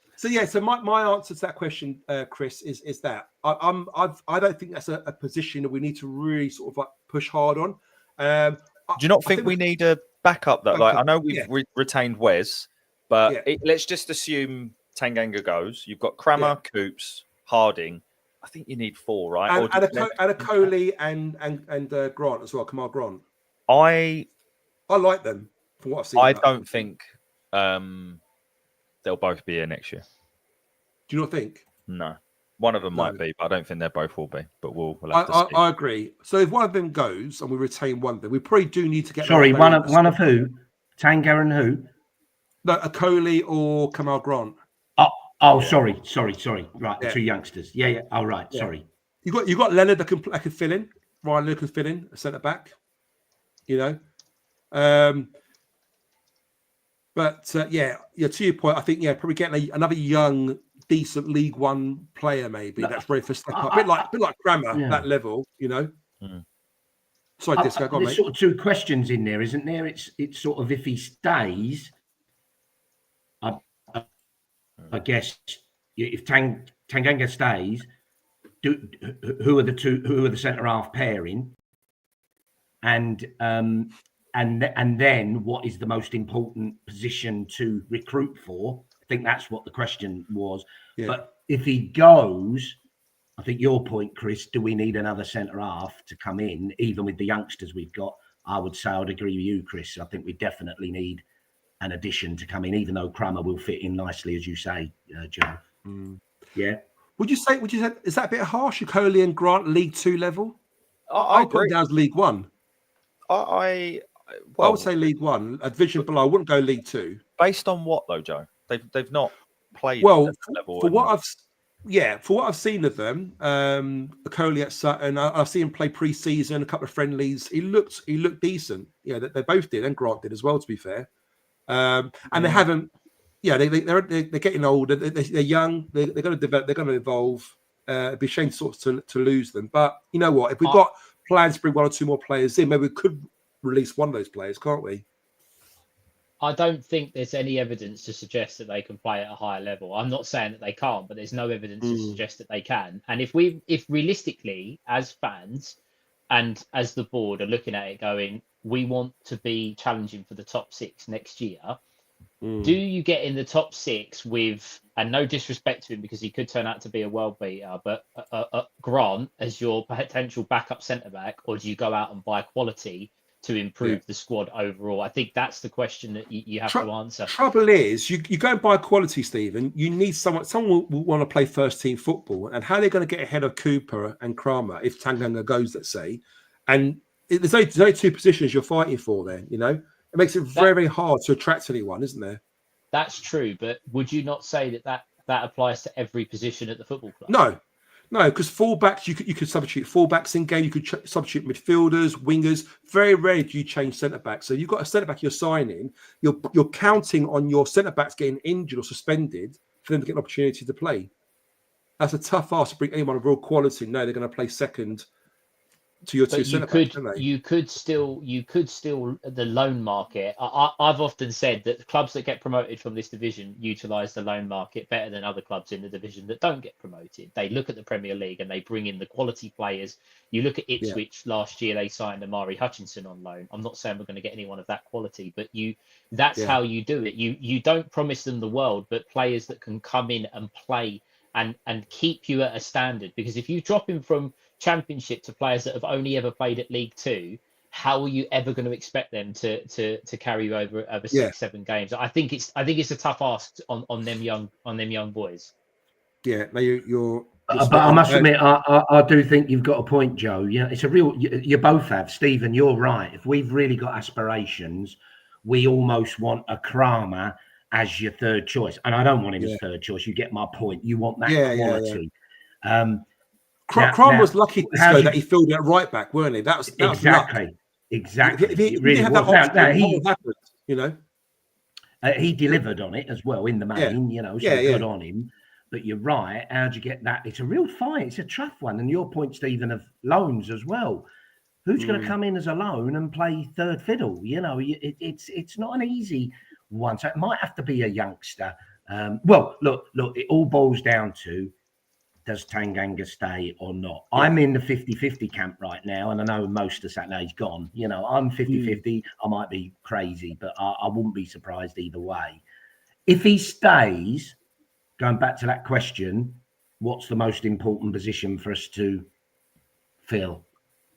my answer to that question, Chris, is that I don't think that's a position that we need to really sort of like push hard on. Do you not think we need a backup? That like I know we've retained Wes, but let's just assume Tanganga goes. You've got Crammer, Coops, Harding. I think you need 4, right? And a Coley and Grant as well. Kamal Grant. I like them for what I've seen. I don't think they'll both be here next year. Do you not think? No. One of them might be, but I don't think they both will be. But we'll have to see. I agree. So if one of them goes and we retain one of them, we probably do need to get. Sorry, one of who? Tanga and who? No, a Coley or Kamal Grant. Sorry. Right, the 2 youngsters. Yeah. Oh, right. Yeah. Sorry. You got Leonard that can fill in. Ryan Leonard can fill in a centre back. But to your point, I think probably getting another young, decent League One player maybe that's ready for step up. A bit like Crammer, that level. Sorry, Disco. Go on, there's mate. sort of 2 questions in there, isn't there? It's sort of if he stays. I guess if Tanganga stays, who are the centre half pairing, and then what is the most important position to recruit for? I think that's what the question was. Yeah. But if he goes, I think your point, Chris, do we need another centre half to come in, even with the youngsters we've got? I would say I'd agree with you, Chris. I think we definitely need an addition to come in, even though Crammer will fit in nicely, as you say, Joe. Yeah. Would you say is that a bit harsh? Coley and Grant League 2 level? I put them down as League 1. I would say League 1, a division below. I wouldn't go League 2. Based on what though, Joe? They've not played well at that level. For what I've seen of them, Coley at Sutton, I've seen him play pre-season, a couple of friendlies. He looked decent. Yeah, they both did, and Grant did as well. To be fair. And they haven't. Yeah, they're getting older. They're young. They're going to develop. They're going to evolve. It'd be a shame to lose them. But you know what? If we've got plans to bring 1 or 2 more players in, maybe we could release one of those players, can't we? I don't think there's any evidence to suggest that they can play at a higher level. I'm not saying that they can't, but there's no evidence to suggest that they can. And if realistically, as fans and as the board are looking at it going, we want to be challenging for the top 6 next year. Do you get in the top 6 with, and no disrespect to him because he could turn out to be a world beater, but Grant as your potential backup centre back, or do you go out and buy quality to improve the squad overall? I think that's the question that you have to answer. Trouble is, you go and buy quality, Stephen. You need someone will want to play first team football, and how are they going to get ahead of Cooper and Crammer if Tanganga goes, let's say, and there's only 2 positions you're fighting for there. It makes it very, very hard to attract anyone, isn't there? That's true, but would you not say that applies to every position at the football club? No, because fullbacks, you could substitute fullbacks in game. You could substitute midfielders, wingers. Very rarely do you change centre backs. So you've got a centre back you're signing. You're counting on your centre backs getting injured or suspended for them to get an opportunity to play. That's a tough ask to bring anyone of real quality. No, they're going to play second to your 2 centre backs, don't they? You could still the loan market. I've often said that the clubs that get promoted from this division utilise the loan market better than other clubs in the division that don't get promoted. They look at the Premier League and they bring in the quality players. You look at Ipswich last year; they signed Amari Hutchinson on loan. I'm not saying we're going to get anyone of that quality, but that's how you do it. You don't promise them the world, but players that can come in and play and keep you at a standard. Because if you drop him from Championship to players that have only ever played at League 2, how are you ever going to expect them to carry you over 6-7 games? I think it's a tough ask on them young boys. Yeah, no, you're But I must admit, I do think you've got a point, Joe. Yeah, it's a real. You both have, Stephen. You're right. If we've really got aspirations, we almost want a Kramer as your third choice, and I don't want him as third choice. You get my point. You want that quality. Kramer was lucky that he filled at right back, weren't he? That was exactly. luck. Exactly. If he it really had was. that option, happened, you know. He delivered on it as well in the main, you know, so good on him. But you're right. How'd you get that? It's a real fight. It's a tough one. And your point, Stephen, of loans as well. Who's going to come in as a loan and play third fiddle? You know, it's not an easy one. So it might have to be a youngster. Well, look, it all boils down to, does Tanganga stay or not? Yeah. I'm in the 50-50 camp right now, and I know most of Saturday's gone. You know, I'm 50-50. I might be crazy, but I wouldn't be surprised either way. If he stays, going back to that question, what's the most important position for us to fill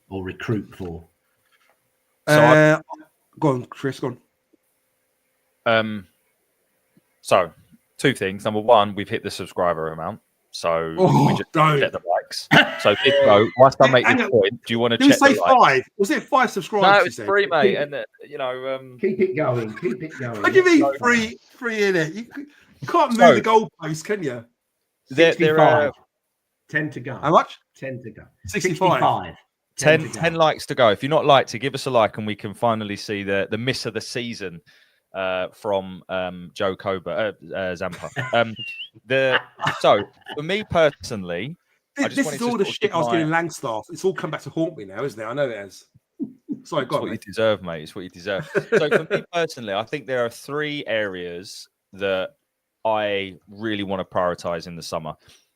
or recruit for? So go on, Chris, go on. So, two things. Number one, we've hit the subscriber amount. So we just get the likes. So whilst I make this point, do you want to check the likes? 5? Was it 5 subscribers? No, it's 3, mate. And you know, keep it going. Keep it going. What do you mean 3 in it? You can't move the goalpost, can you? 65. 10 to go. How much? 10 to go. 65. 10 likes to go. If you're not liked, give us a like, and we can finally see the miss of the season from Joe Kober, Zampa. So for me personally, this is all the shit I was getting Langstaff. It's all come back to haunt me now, isn't it? I know it has. Sorry, go on. It's what you deserve, mate. It's what you deserve. So for me personally, I think there are 3 areas that I really want to prioritize in the summer.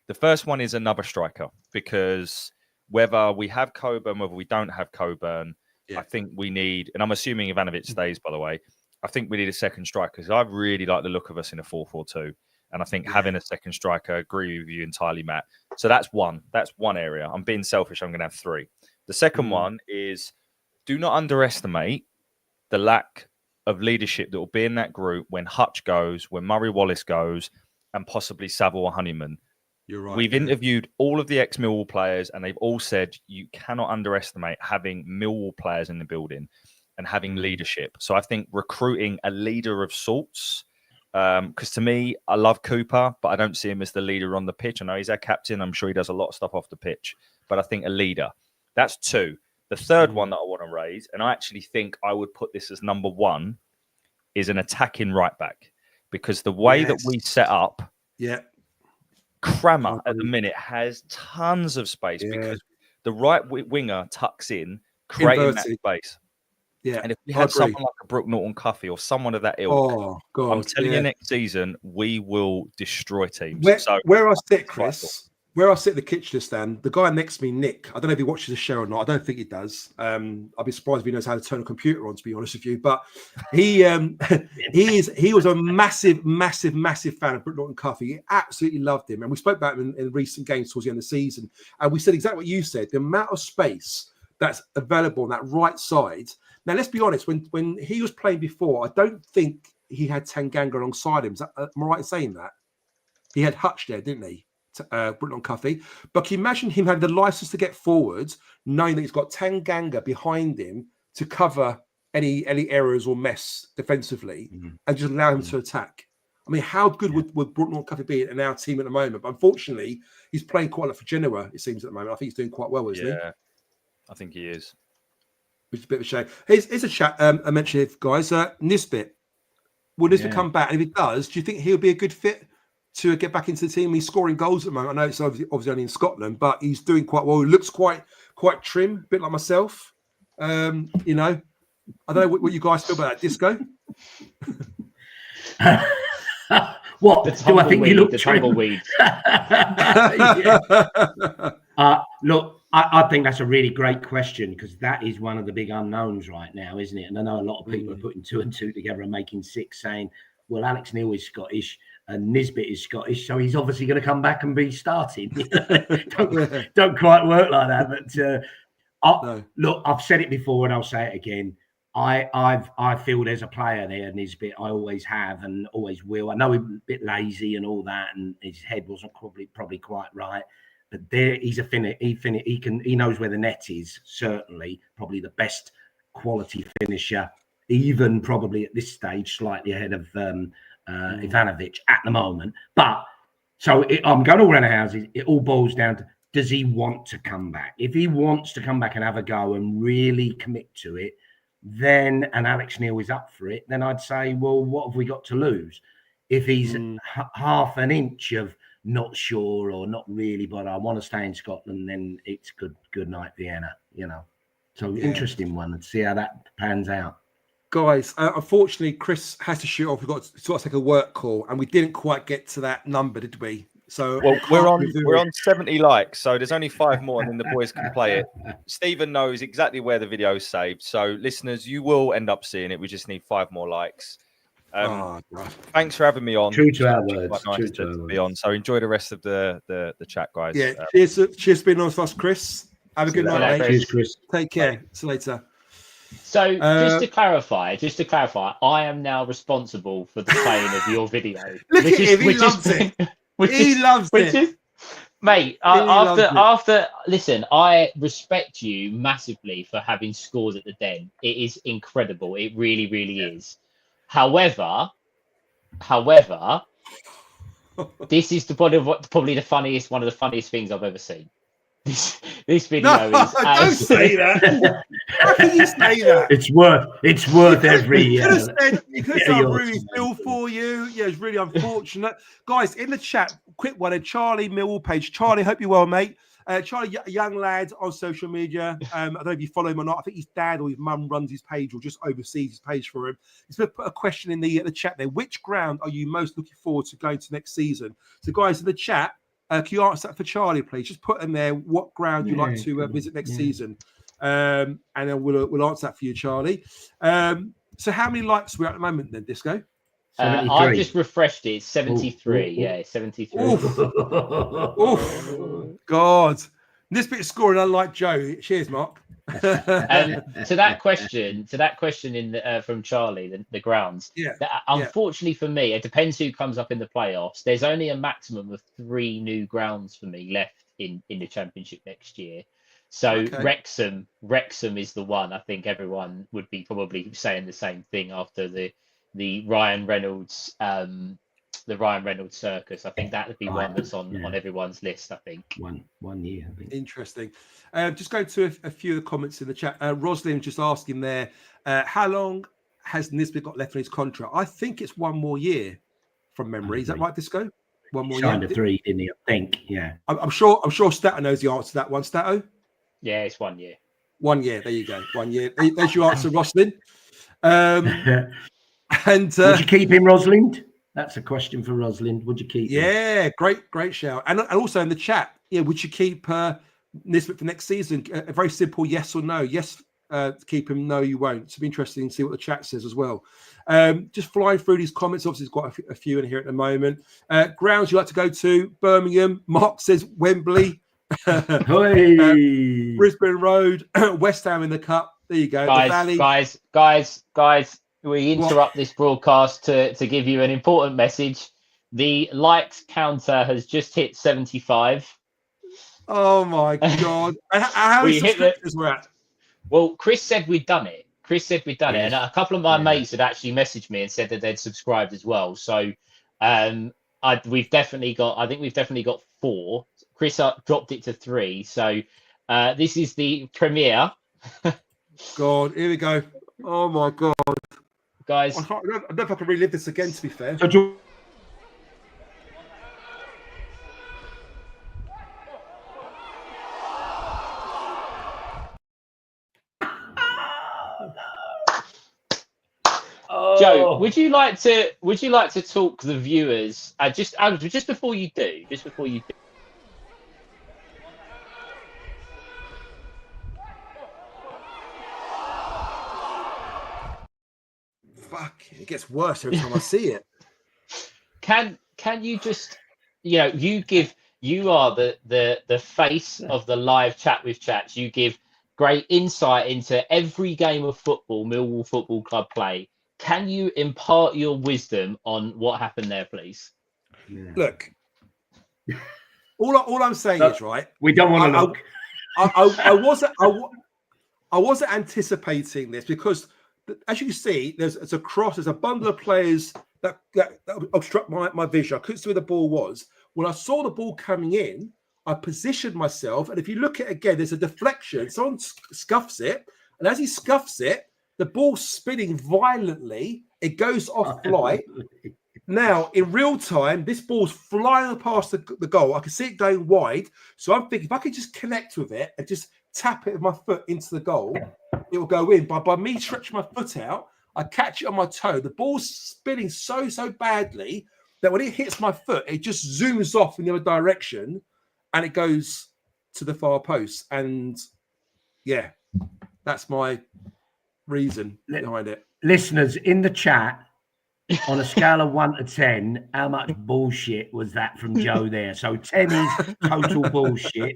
The first one is another striker, because whether we have Coburn, whether we don't have Coburn, I think we need, and I'm assuming Ivanovic stays, by the way, I think we need a second striker, because I really like the look of us in a 4-4-2. And I think having a second striker, agree with you entirely, Matt. So that's one. That's one area. I'm being selfish. I'm going to have 3. The second one is, do not underestimate the lack of leadership that will be in that group when Hutch goes, when Murray Wallace goes, and possibly Saville or Honeyman. You're right. We've interviewed all of the ex-Millwall players, and they've all said you cannot underestimate having Millwall players in the building and having leadership. So I think recruiting a leader of sorts, because to me, I love Cooper, but I don't see him as the leader on the pitch. I know he's our captain. I'm sure he does a lot of stuff off the pitch, but I think a leader. That's 2. The third one that I want to raise, and I actually think I would put this as number 1, is an attacking right back, because the way that we set up, Kramer at the minute has tons of space because the right winger tucks in, creating that space. Yeah, and if we had someone like a Brooke Norton-Cuffy or someone of that ilk, I'm telling you, next season we will destroy teams. Where I sit, Chris, where I sit at the Kitchener stand, the guy next to me, Nick, I don't know if he watches the show or not. I don't think he does. I'd be surprised if he knows how to turn a computer on, to be honest with you. But he was a massive fan of Brooke Norton-Cuffy. He absolutely loved him, and we spoke about him in recent games towards the end of the season. And we said exactly what you said: the amount of space that's available on that right side. Now, let's be honest, when he was playing before, I don't think he had Tanganga alongside him. Am I right in saying that? He had Hutch there, didn't he? Brooke Norton-Cuffy. But can you imagine him having the license to get forwards, knowing that he's got Tanganga behind him to cover any errors or mess defensively, and just allow him to attack? I mean, how good would Brooke Norton-Cuffy be in our team at the moment? But unfortunately, he's playing quite a lot for Genoa, it seems, at the moment. I think he's doing quite well, isn't he? Yeah, I think he is. Which is a bit of a shame. Here's a chat I mentioned it, guys. Nisbet. Will Nisbet come back? And if he does, do you think he'll be a good fit to get back into the team? He's scoring goals at the moment. I know it's obviously only in Scotland, but he's doing quite well. He looks quite trim, a bit like myself. You know, I don't know what you guys feel about that, Disco. What do I think you look trim? Tumbleweed. Look, I think that's a really great question, because that is one of the big unknowns right now, isn't it? And I know a lot of people are putting 2 and 2 together and making 6, saying, well, Alex Neil is Scottish and Nisbet is Scottish, so he's obviously going to come back and be starting. Don't quite work like that. But look, I've said it before and I'll say it again. I feel there's a player there, Nisbet. I always have and always will. I know he's a bit lazy and all that, and his head wasn't probably quite right. But there, he knows where the net is. Certainly, probably the best quality finisher, even probably at this stage, slightly ahead of Ivanovic at the moment. But I'm going all around the houses. It all boils down to, does he want to come back? If he wants to come back and have a go and really commit to it, then, and Alex Neil is up for it, then I'd say, well, what have we got to lose? If he's half an inch of not sure or not really, but I want to stay in Scotland, then it's good night, Vienna, you know. So interesting one, and see how that pans out. Guys, unfortunately, Chris has to shoot off. We've got to take a work call, and we didn't quite get to that number, did we? So we're on 70 likes, so there's only 5 more, and then the boys can play it. Stephen knows exactly where the video is saved, so listeners, you will end up seeing it. We just need 5 more likes. Thanks for having me on. True to our words. Nice to be on. So enjoy the rest of the chat, guys. Yeah, cheers for being on with us, Chris. Have a good night, mate. Cheers, Chris. Take care. See you later. So just to clarify, I am now responsible for the playing of your video. Look at him, he loves it. He loves it. Mate, listen, I respect you massively for having scored at the Den. It is incredible. It really, really is. However, this is probably one of the funniest things I've ever seen. This video is. Don't say that. How can you say that? It's worth every. You could have said I really feel for you. Yeah, it's really unfortunate, guys. In the chat, quick one. Charlie Millwall page. Charlie, hope you're well, mate. Charlie, a young lad on social media. I don't know if you follow him or not. I think his dad or his mum runs his page or just oversees his page for him. He's going to put a question in the chat there. Which ground are you most looking forward to going to next season? So, guys, in the chat, can you answer that for Charlie, please? Just put in there what ground you'd like to visit next season. And then we'll answer that for you, Charlie. So how many likes are we at the moment then, Disco? I've just refreshed it. 73. Yeah, 73. God. This bit of scoring, unlike Joe. Cheers, Mark. To that question in from Charlie, the grounds. Unfortunately for me, it depends who comes up in the playoffs. There's only a maximum of 3 new grounds for me left in the Championship next year. So Wrexham is the one. I think everyone would be probably saying the same thing after the Ryan Reynolds circus. I think that would be one that's on everyone's list. I think one year. I think. Interesting. Just going to a few of the comments in the chat. Rosalind just asking there, how long has Nisbet got left on his contract? I think it's 1 more year from memory. Is that right, Disco? 1 more year. Signed a 3, didn't he? I think. Yeah. I'm sure Stato knows the answer to that one. Stato. Yeah, it's 1 year. 1 year. There you go. 1 year. There's your answer, Rosalind. And would you keep him, Rosalind? That's a question for Rosalind. Would you keep him? Yeah, great shout. And also in the chat, would you keep Nisbet for next season? A very simple yes or no. Yes, keep him. No, you won't. It's be interesting to see what the chat says as well. Just flying through these comments. Obviously, there's quite a few in here at the moment. Grounds you like to go to? Birmingham. Mark says Wembley. Brisbane Road. West Ham in the Cup. There you go. Guys. We interrupt this broadcast to give you an important message. The likes counter has just hit 75. Oh my God. How many subscriptions we're at? Well, Chris said we'd done it. And a couple of my mates had actually messaged me and said that they'd subscribed as well. So we've definitely got 4. Chris dropped it to 3. So this is the premiere. God, here we go. Oh my God. Guys, I don't know if I can relive this again, to be fair. Joe, would you like to talk the viewers just before you do? Fuck, it gets worse every time I see it. Can you just, you are the face of the live chat with chats. You give great insight into every game of football Millwall Football Club play. Can you impart your wisdom on what happened there, please? Look, All I'm saying is, right. We don't want to look. I wasn't anticipating this because, as you can see, there's a bundle of players that obstruct my vision. I couldn't see where the ball was. When I saw the ball coming in, I positioned myself, and if you look at it again, there's a deflection. Someone scuffs it, and as he scuffs it, the ball's spinning violently. It goes off flight. Now, in real time, this ball's flying past the goal. I can see it going wide. So I'm thinking, if I could just connect with it and just tap it with my foot into the goal, it will go in. By me stretching my foot out, I catch it on my toe. The ball's spinning so badly that when it hits my foot, it just zooms off in the other direction and it goes to the far post. And yeah, that's my reason behind it. Listeners, in the chat, on a scale of 1 to 10, how much bullshit was that from Joe there? So 10 is total bullshit.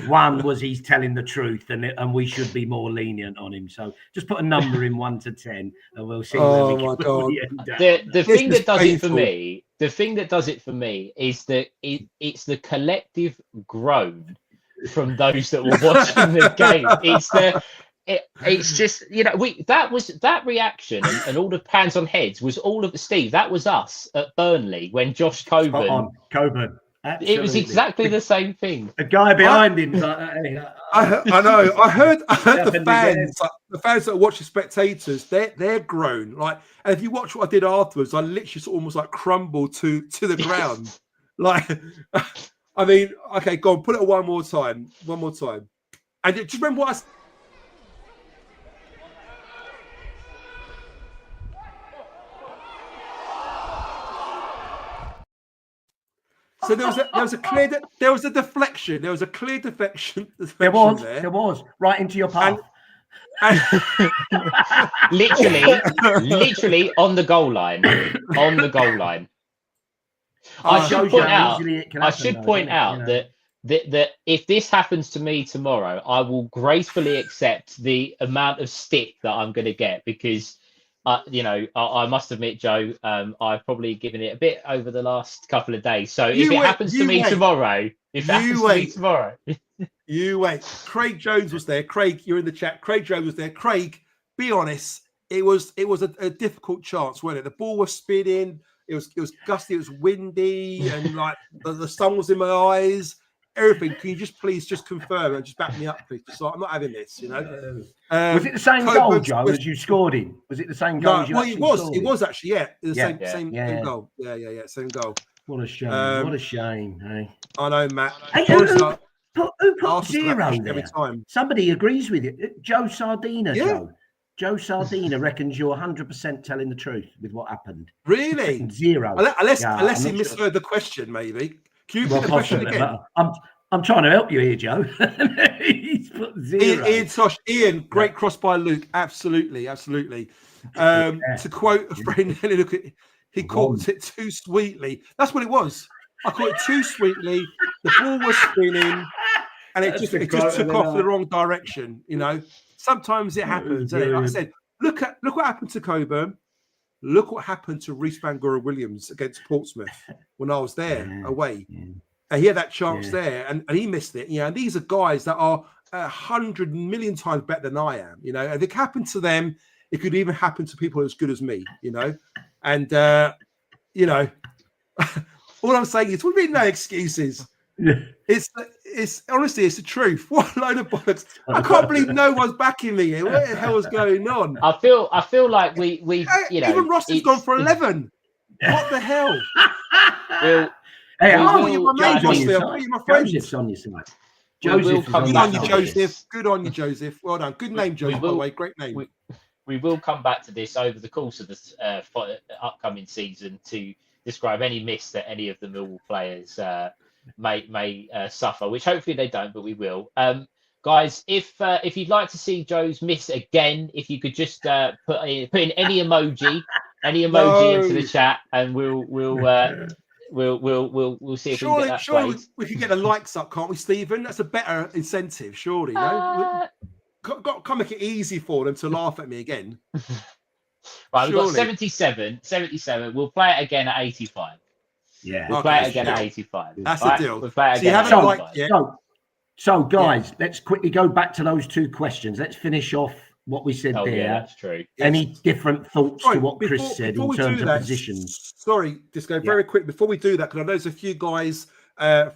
1 was he's telling the truth, and we should be more lenient on him. So just put a number in 1 to 10, and we'll see. Oh my God! The thing that does it for me, the thing that does it for me, is that it's the collective groan from those that were watching the game. It's just, you know, that reaction and all the pans on heads was all of Steve. That was us at Burnley when Josh Coburn. Absolutely. It was exactly the same thing. The guy behind him. I know. I heard the fans that watch the spectators. They're grown. Like, and if you watch what I did afterwards, I literally sort of almost like crumbled to the ground. Like, I mean, okay, go on, put it one more time. And just remember what I. So there was a clear deflection. There was a clear deflection. There was right into your path. And literally on the goal line. I should point out that if this happens to me tomorrow, I will gracefully accept the amount of stick that I'm going to get because. I must admit, Joe, I've probably given it a bit over the last couple of days. So if it happens to me tomorrow, you wait. Craig Jones was there. Craig, you're in the chat. Craig Jones was there. Craig, be honest, it was a difficult chance, wasn't it? The ball was spinning. It was gusty. It was windy, and like the sun was in my eyes. Everything. Can you just please just confirm and just back me up, please? So I'm not having this, you know. Was it the same goal, Joe, as you scored in? Was it the same goal? No, it was actually, yeah. It was the same goal. Yeah, same goal. What a shame. What a shame, hey. I know, Matt. Hey, who put 0 there? Every time. Somebody agrees with you. Joe Sardina, Joe. Joe Sardina reckons you're 100% telling the truth with what happened. Really? 0. Unless he misheard the question, maybe. Can you put the question again? I'm trying to help you here, Joe. He's put 0. Ian, great cross by Luke. Absolutely. To quote a friend, look at he caught it too sweetly. That's what it was. I caught it too sweetly. The ball was spinning, and it just took off in the wrong direction. You know, sometimes it happens. Like I said, look what happened to Coburn. Look what happened to Reece Bangura Williams against Portsmouth when I was there away. And he had that chance there, and he missed it. And these are guys that are 100 million times better than I am. You know, if it happened to them, it could even happen to people as good as me. You know, and all I'm saying is, we need no excuses. It's honestly, it's the truth. What a load of bollocks! I can't believe no one's backing me here. What the hell is going on? I feel like we even Ross has gone for 11. What the hell? Joseph's on your side. Good on you, Joseph. Good on you, Joseph. Well done. Good name, Joseph, by the way. Great name. We will come back to this over the course of this upcoming season to describe any miss that any of the Millwall players may suffer, which hopefully they don't, but we will. Guys, if you'd like to see Joe's miss again, if you could just put in any emoji into the chat, and we'll see if we can get that played. We can get the likes up, can't we, Stephen? That's a better incentive, surely. No, can't make it easy for them to laugh at me again. Right, we've got 77. We'll play it again at 85. Yeah. We'll play it again at 85. That's All the right? deal. We'll play it So you again at haven't 85. So guys, let's quickly go back to those two questions. Let's finish off what we said Oh, there. yeah, that's true. Any different thoughts Sorry, to what Chris said before in we terms do of that, positions? Sorry, just go very quick before we do that, because I know there's a few guys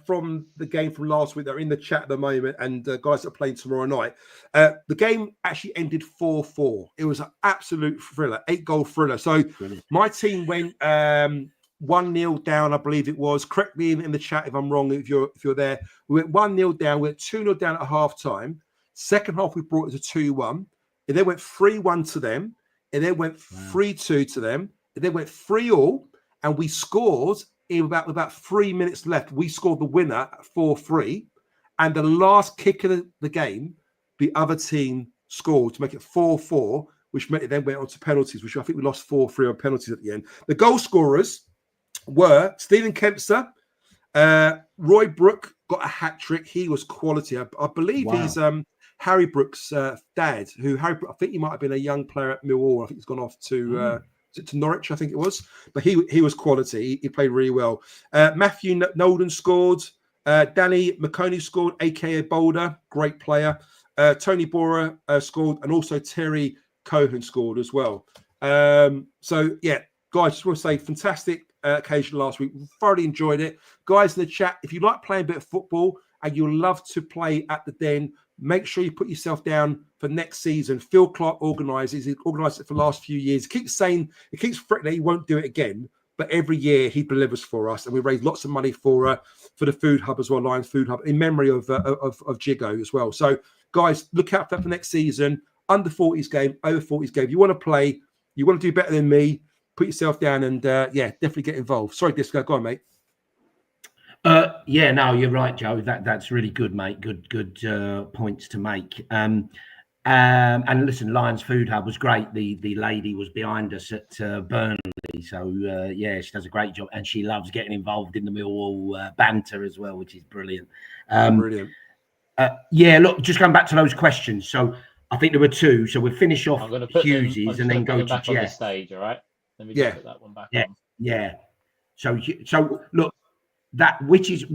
from the game from last week that are in the chat at the moment, and guys that are playing tomorrow night. The game actually ended 4-4. It was an absolute thriller, 8-goal thriller. So my team went 1-0 down, I believe it was. Correct me in the chat if I'm wrong, if you're there. We went 1-0 down, we went 2-0 down at half time. Second half, we brought it to 2-1. It then went 3-1 to them. It then went 3-2 to them. It then went 3-all, and we scored in about 3 minutes left. We scored the winner at 4-3, and the last kick of the game, the other team scored to make it 4-4, which meant it then went on to penalties, which I think we lost 4-3 on penalties at the end. The goal scorers were Stephen Kempster, Roy Brook got a hat trick. He was quality. I believe he's Harry Brook's dad, who I think he might have been a young player at Millwall. I think he's gone off to Norwich, I think it was. But he was quality. He played really well. Matthew Nolden scored. Danny McConey scored, aka Boulder, great player. Tony Bora scored, and also Terry Cohen scored as well. So yeah, guys, just want to say fantastic occasion last week. Thoroughly enjoyed it. Guys in the chat, if you like playing a bit of football and you love to play at the Den, make sure you put yourself down for next season. Phil Clark organises. He's organised it for the last few years. He keeps threatening that he won't do it again, but every year he delivers for us, and we raise lots of money for the food hub as well, Lions Food Hub, in memory of Jigo as well. So, guys, look out for that for next season. Under 40s game, over 40s game. You want to play, you want to do better than me, put yourself down and definitely get involved. Sorry, Disco, go on, mate. Yeah, no, you're right, Joe. That's really good, mate. Good points to make. And listen, Lions Food Hub was great. The lady was behind us at Burnley, so she does a great job, and she loves getting involved in the Millwall banter as well, which is brilliant. Brilliant. Look, just going back to those questions. So I think there were two. So we'll finish off Hughes's and then go to back Jeff. on the stage. All right. Let me just put that one back on. Yeah. So look, that which is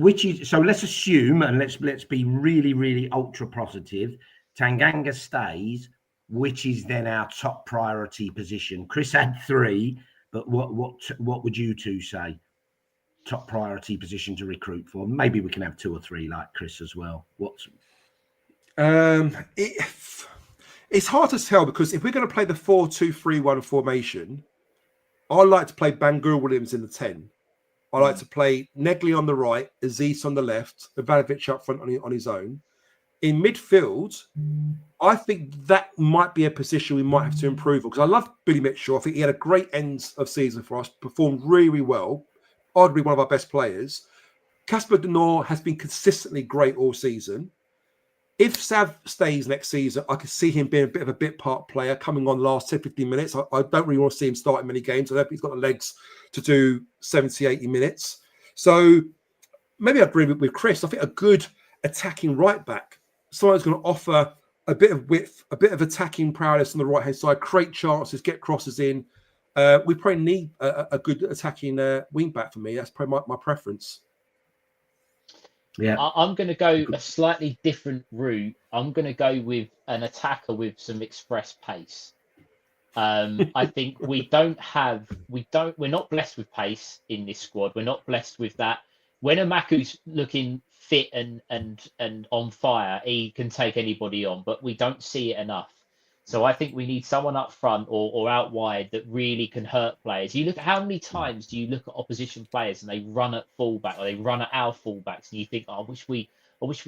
so let's assume, and let's be really, really ultra positive. Tanganga stays, which is then our top priority position. Chris had 3, but what would you two say? Top priority position to recruit for? Maybe we can have 2 or 3 like Chris as well. It's hard to tell, because if we're going to play the 4-2-3-1 formation, I like to play Bangura Williams in the 10. I like to play Negley on the right, Aziz on the left, Ivanovic up front on his own. In midfield, I think that might be a position we might have to improve on, because I love Billy Mitchell. I think he had a great end of season for us, performed really, really well, arguably one of our best players. Casper Denor has been consistently great all season. If Sav stays next season, I could see him being a bit of a bit part player, coming on last 10, 15 minutes. I don't really want to see him start in many games. I don't think he's got the legs to do 70, 80 minutes. So maybe I agree with Chris. I think a good attacking right back, someone who's going to offer a bit of width, a bit of attacking prowess on the right-hand side, create chances, get crosses in. We probably need a good attacking wing back for me. That's probably my preference. Yeah, I'm going to go a slightly different route. I'm going to go with an attacker with some express pace. I think we're not blessed with pace in this squad. We're not blessed with that. When Amaku's looking fit and on fire, he can take anybody on, but we don't see it enough. So I think we need someone up front or out wide that really can hurt players. You look at how many times do you look at opposition players and they run at fullback or they run at our fullbacks, and you think, I wish we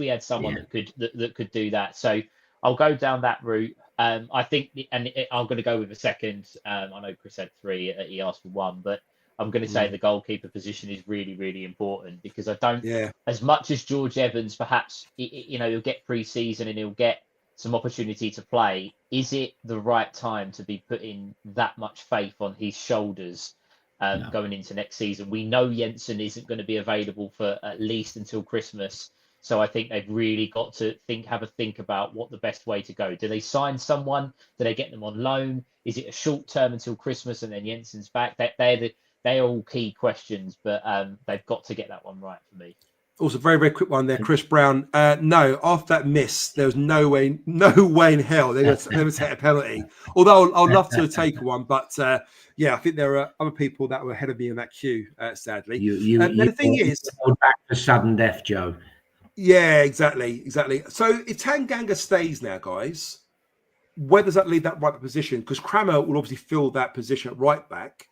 had someone that could do that. So I'll go down that route. I think, I'm going to go with a second. I know Chris had 3. He asked for 1, but I'm going to say the goalkeeper position is really, really important, because I don't, as much as George Evans, perhaps, he'll get pre-season and he'll get some opportunity to play. Is it the right time to be putting that much faith on his shoulders going into next season? We know Jensen isn't going to be available for at least until Christmas. So I think they've really got to have a think about what the best way to go. Do they sign someone? Do they get them on loan? Is it a short term until Christmas and then Jensen's back? They're they're all key questions, but they've got to get that one right for me. Also, very, very quick one there, Chris Brown. No, after that miss, there was no way in hell they're going to take a penalty. Although I'd love to take one, but yeah, I think there are other people that were ahead of me in that queue, sadly. The thing is, back to sudden death, Joe. Yeah, exactly. So if Tanganga stays now, guys, where does that leave that right back position? Because Crammer will obviously fill that position at right back.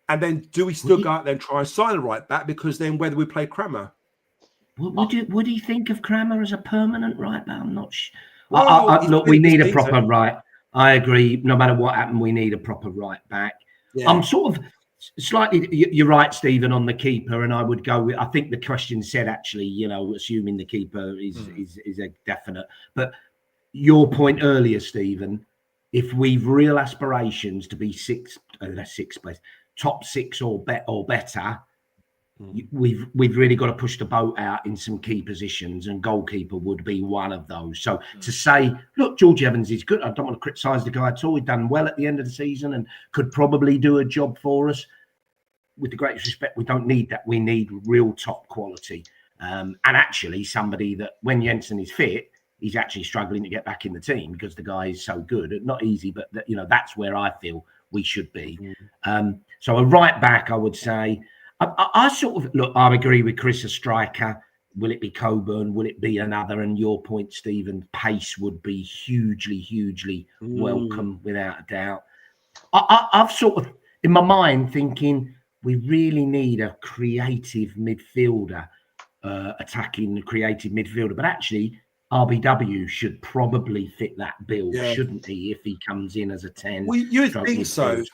And then do we still go out there and try and sign a right back? Because then where do we play Crammer? Would he think of Crammer as a permanent right back? I'm not sure. Well, look, we need a proper right. I agree. No matter what happened, we need a proper right back. Yeah. I'm sort of slightly. You're right, Stephen, on the keeper, and I would go with. I think the question said actually, assuming the keeper is a definite. But your point earlier, Stephen, if we've real aspirations to be sixth place, top six or better. We've really got to push the boat out in some key positions, and goalkeeper would be one of those. So to say, look, George Evans is good. I don't want to criticise the guy at all. He's done well at the end of the season and could probably do a job for us. With the greatest respect, we don't need that. We need real top quality. And actually somebody that when Jensen is fit, he's actually struggling to get back in the team because the guy is so good. Not easy, but that's where I feel we should be. So a right back, I would say. I sort of look. I agree with Chris. A striker. Will it be Coburn? Will it be another? And your point, Stephen, pace would be hugely welcome, without a doubt. I've sort of in my mind thinking we really need a creative midfielder, attacking the creative midfielder. But actually, RBW should probably fit that bill, shouldn't he? If he comes in as a 10. Well, you think so?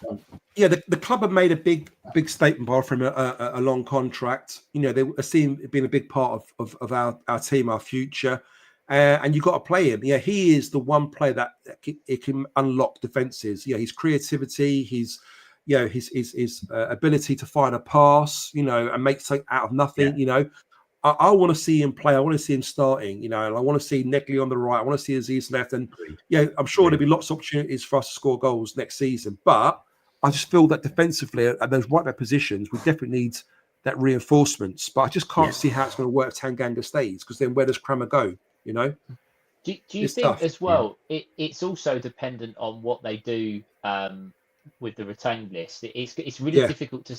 Yeah, the club have made a big statement by offering a long contract. They seem being a big part of our team, our future, and you've got to play him. Yeah, he is the one player that it can unlock defenses. Yeah, his creativity, his ability to find a pass, and make something out of nothing. Yeah. I want to see him play. I want to see him starting, and I want to see Negley on the right. I want to see Aziz left. And I'm sure there'll be lots of opportunities for us to score goals next season. But I just feel that defensively at those right back positions, we definitely need that reinforcements. But I just can't see how it's going to work if Tanganga stays, because then where does Crammer go? Do you think tough. As well? Yeah. It's also dependent on what they do with the retained list. It's really difficult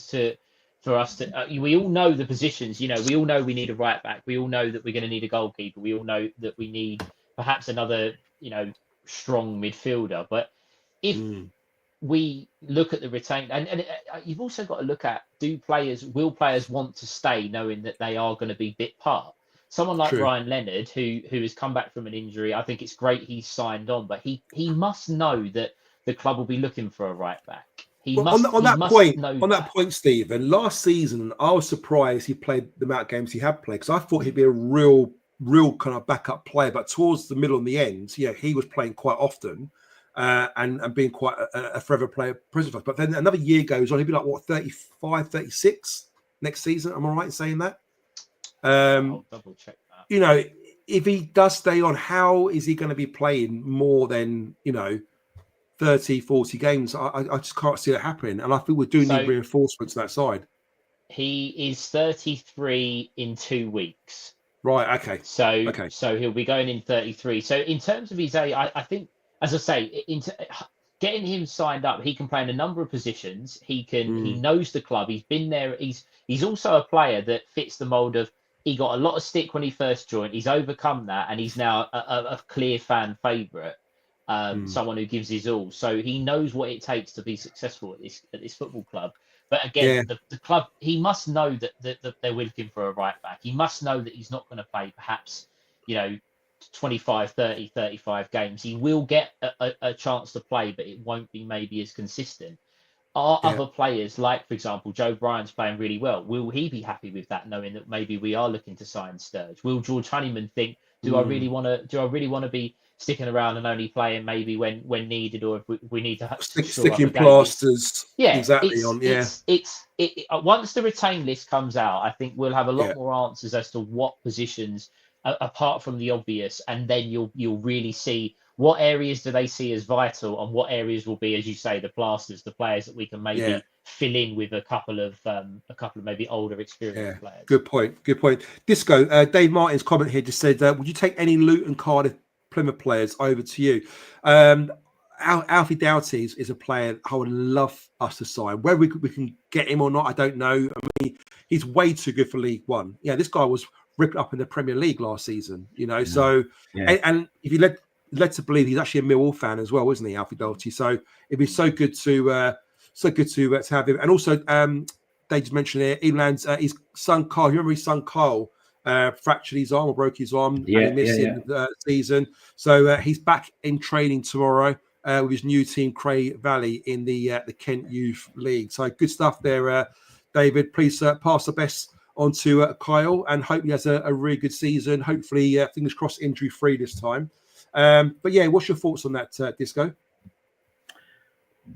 for us to. We all know the positions. We all know we need a right back. We all know that we're going to need a goalkeeper. We all know that we need perhaps another strong midfielder. But if we look at the retained, and you've also got to look at will players want to stay knowing that they are going to be bit part. Someone like Ryan Leonard, who has come back from an injury, I think it's great he's signed on, but he must know that the club will be looking for a right back. On that point, Stephen, last season I was surprised he played the amount of games he had played, because I thought he'd be a real kind of backup player. But towards the middle and the end, he was playing quite often. And being quite a forever player present for us. But then another year goes on, he'll be like, 35, 36 next season? Am I right in saying that? I'll double check that. If he does stay on, how is he going to be playing more than, 30, 40 games? I just can't see it happening. And I think we do need reinforcements on that side. He is 33 in 2 weeks. Right, okay. So he'll be going in 33. So in terms of his age, I think, as I say, getting him signed up, he can play in a number of positions. He knows the club. He's been there. He's also a player that fits the mold of. He got a lot of stick when he first joined. He's overcome that, and he's now a clear fan favourite. Someone who gives his all. So he knows what it takes to be successful at this football club. But again, the club, he must know that they're looking for a right back. He must know that he's not going to play perhaps 25, 30, 35 games. He will get a chance to play, but it won't be maybe as consistent. Are other players, like, for example, Joe Bryan's playing really well, will he be happy with that, knowing that maybe we are looking to sign Sturge? Will George Honeyman think, do I really want to be sticking around and only playing maybe when needed, or if we need to sticking plasters? Exactly. Once the retain list comes out, I think we'll have a lot more answers as to what positions, apart from the obvious, and then you'll really see what areas do they see as vital, and what areas will be, as you say, the plasters, the players that we can maybe fill in with a couple of maybe older experienced players. Good point. Disco, Dave Martin's comment here just said, would you take any Luton, Cardiff, Plymouth players over to you? Alfie Doughty is a player I would love us to sign. Whether we can get him or not, I don't know. I mean, he's way too good for League One. Yeah, this guy was ripped up in the Premier League last season, So, and if you led to believe he's actually a Millwall fan as well, isn't he, Alfie Doughty? So it'd be so good to have him. And also, they just mentioned here, Eland's his son Carl. You remember his son Carl fractured his arm or broke his arm, and he missed the season. So he's back in training tomorrow with his new team, Cray Valley, in the Kent Youth League. So good stuff there, David. Please pass the best on to Kyle, and hope he has a really good season. Hopefully, fingers crossed, injury free this time. But yeah, what's your thoughts on that, Disco?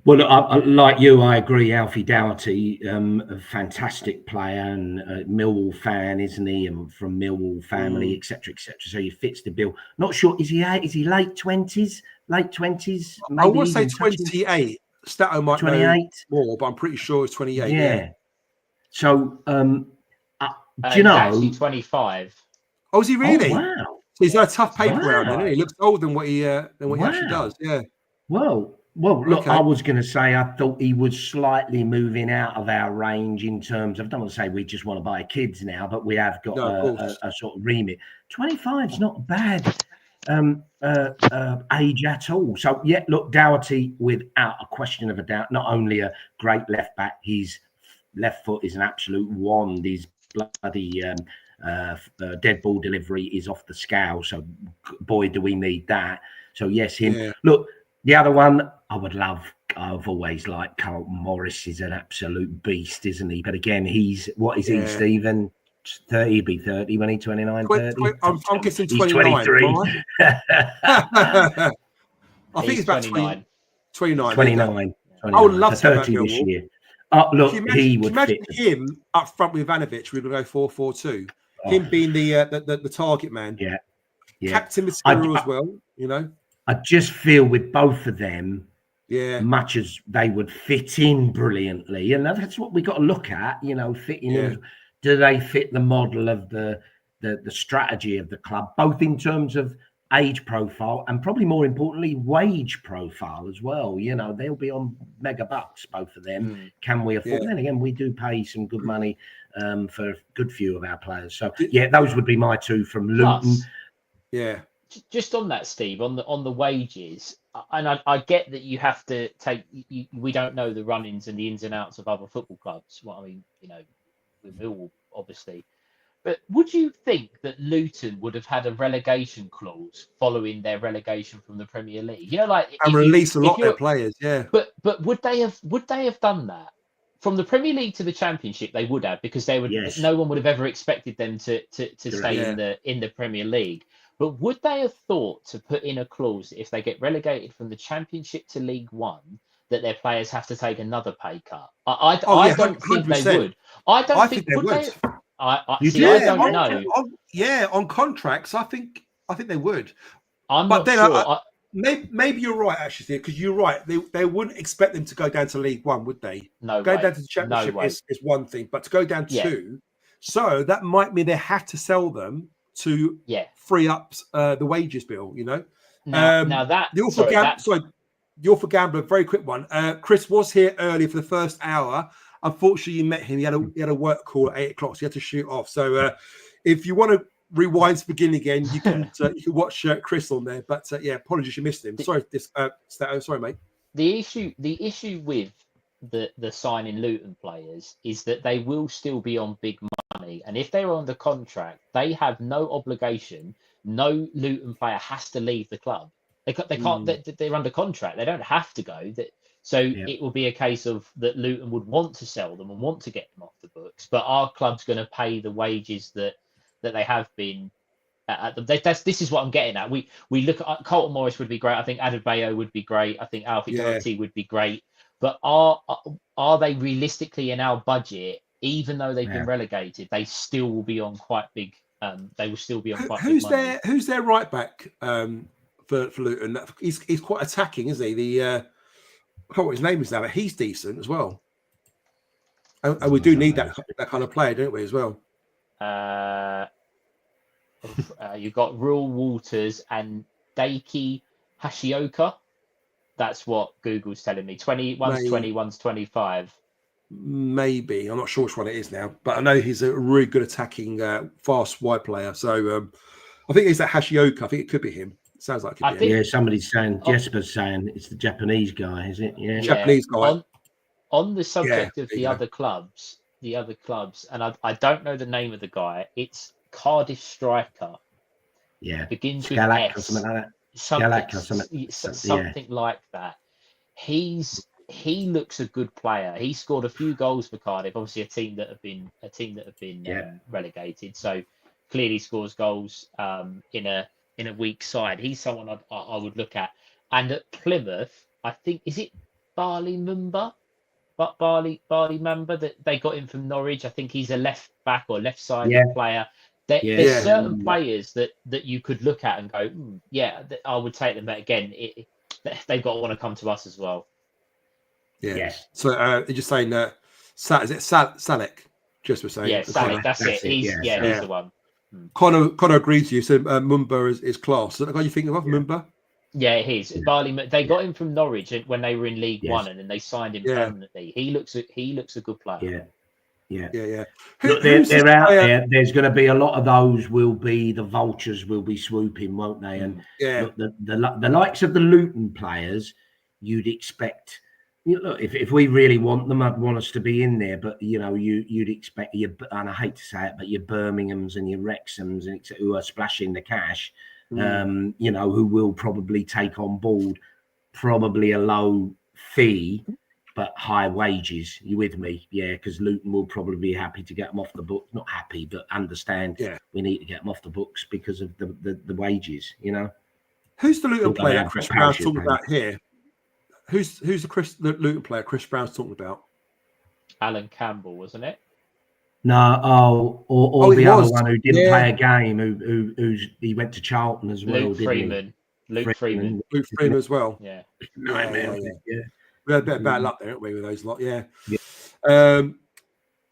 Well, like you, I agree. Alfie Doughty, a fantastic player and a Millwall fan, isn't he? And from Millwall family, etc., etc. So he fits the bill. Not sure. Is he late 20s? Late 20s? I would say 28. Stato might 28 know more, but I'm pretty sure it's 28. Yeah. So, do you know? Actually, 25. Oh, is he really? Oh, wow. So he's got a tough paper round, isn't he? He looks older than what he actually does. Yeah. Well, look, okay. I was going to say I thought he was slightly moving out of our range in terms of, I don't want to say we just want to buy kids now, but we have got a sort of remit. 25 is not bad age at all. So, yeah, look, Doughty, without a question of a doubt, not only a great left back, his left foot is an absolute wand. His bloody dead ball delivery is off the scale. So, boy, do we need that. So, yes, him. Yeah. Look, the other one I've always liked Carlton Morris. Is an absolute beast, isn't he? But again, he, Stephen? 30, he'd be 30 when he's 29, 30. I'm guessing 29. He's 23. Right? I think he's about 29. 29. I would love to 30 this year. Look, he would fit. Him up front with Ivanovic, we're going to go 4-4-2. Him being the target man. Yeah. Captain Mosquera as well, I just feel with both of them, much as they would fit in brilliantly, and that's what we got to look at, fitting in. Do they fit the model of the strategy of the club, both in terms of age profile and probably more importantly, wage profile as well? They'll be on mega bucks, both of them. Can we afford? Then again, we do pay some good money for a good few of our players. So those would be my two from Luton. Just on that, Steve, on the wages, and I get that you have to take. We don't know the run-ins and the ins and outs of other football clubs. Well, I mean, with Millwall, obviously. But would you think that Luton would have had a relegation clause following their relegation from the Premier League? And release a lot of their players. Yeah. But would they have done that? From the Premier League to the Championship, they would have, because no one would have ever expected them to stay in the Premier League. But would they have thought to put in a clause that if they get relegated from the Championship to League One, that their players have to take another pay cut? I don't think they would. I don't think they would. I don't know. On contracts, I think they would. I'm not sure. Maybe you're right, actually, because you're right. They wouldn't expect them to go down to League One, would they? No. Going down to the Championship is one thing, but to go down two, so that might mean they have to sell them to free up the wages bill. Now that the Awful Gambler, very quick one. Chris was here early for the first hour. Unfortunately, you met him. He had a work call at 8:00, so he had to shoot off. So if you want to rewind to the beginning again, you can watch Chris on there. But apologies you missed him. Sorry, Stato. Sorry, mate. The issue with the signing Luton players is that they will still be on big money, and if they're under contract, they have no obligation. No Luton player has to leave the club. They can't. They're under contract. They don't have to go. It will be a case of that Luton would want to sell them and want to get them off the books, but our club's going to pay the wages that they have been at them. This is what I'm getting at. We look at Carlton Morris would be great. I think Adebayo would be great. I think Alfie Doherty would be great. But are they realistically in our budget? Even though they've been relegated, they still will be on quite big. They will still be on quite big money. Who's their right back for Luton? He's quite attacking, isn't he? I can't remember what his name is now, but he's decent as well. And we do need that kind of player, don't we, as well? You've got Real Walters and Daiki Hashioka. That's what Google's telling me. one's 20, one's 25. Maybe. I'm not sure which one it is now, but I know he's a really good attacking, fast wide player. So I think it's that Hashioka. I think it could be him. Sounds like it could be him. Yeah, somebody's saying, Jesper's saying it's the Japanese guy, is it? Yeah. Japanese guy. On the subject of the other clubs, and I don't know the name of the guy. It's Cardiff striker. Yeah. Begins with Skalak S. or something like that. Something like that. He looks a good player. He scored a few goals for Cardiff, obviously a team that have been relegated. So clearly scores goals in a weak side. He's someone I would look at. And at Plymouth, I think, is it Barley Mumba? But Barley Mamba that they got him from Norwich. I think he's a left back or left sided player. There's certain players that you could look at and go, I would take them. But again, they've got to want to come to us as well. Yeah. Yes. So you're just saying is it Salek? Just for saying. Yeah, Salek. That's it. He's the one. Connor agrees with you. So Mumba is class. Is that the guy you think of, Mumba? Yeah, it is. Barley. They got him from Norwich when they were in League One, and then they signed him permanently. He looks a good player. Yeah. Look, they're out there. There's going to be a lot of those. The vultures will be swooping, won't they? And look, the likes of the Luton players, you'd expect. Look, if we really want them, I'd want us to be in there. But you'd expect and I hate to say it, but your Birminghams and your Wrexhams who are splashing the cash. Who will probably take on board probably a low fee but high wages. You with me? Yeah, because Luton will probably be happy to get them off the book. Not happy, but understand we need to get them off the books because of the wages. Who's the Luton player Chris Brown's talking about here? Who's the Luton player Chris Brown's talking about? Alan Campbell, wasn't it? No, the other one who didn't play a game, he went to Charlton as well. Luke Freeman as well. Yeah. Nightmare. Yeah. We had a bit of bad luck there, haven't we, with those lot? Yeah.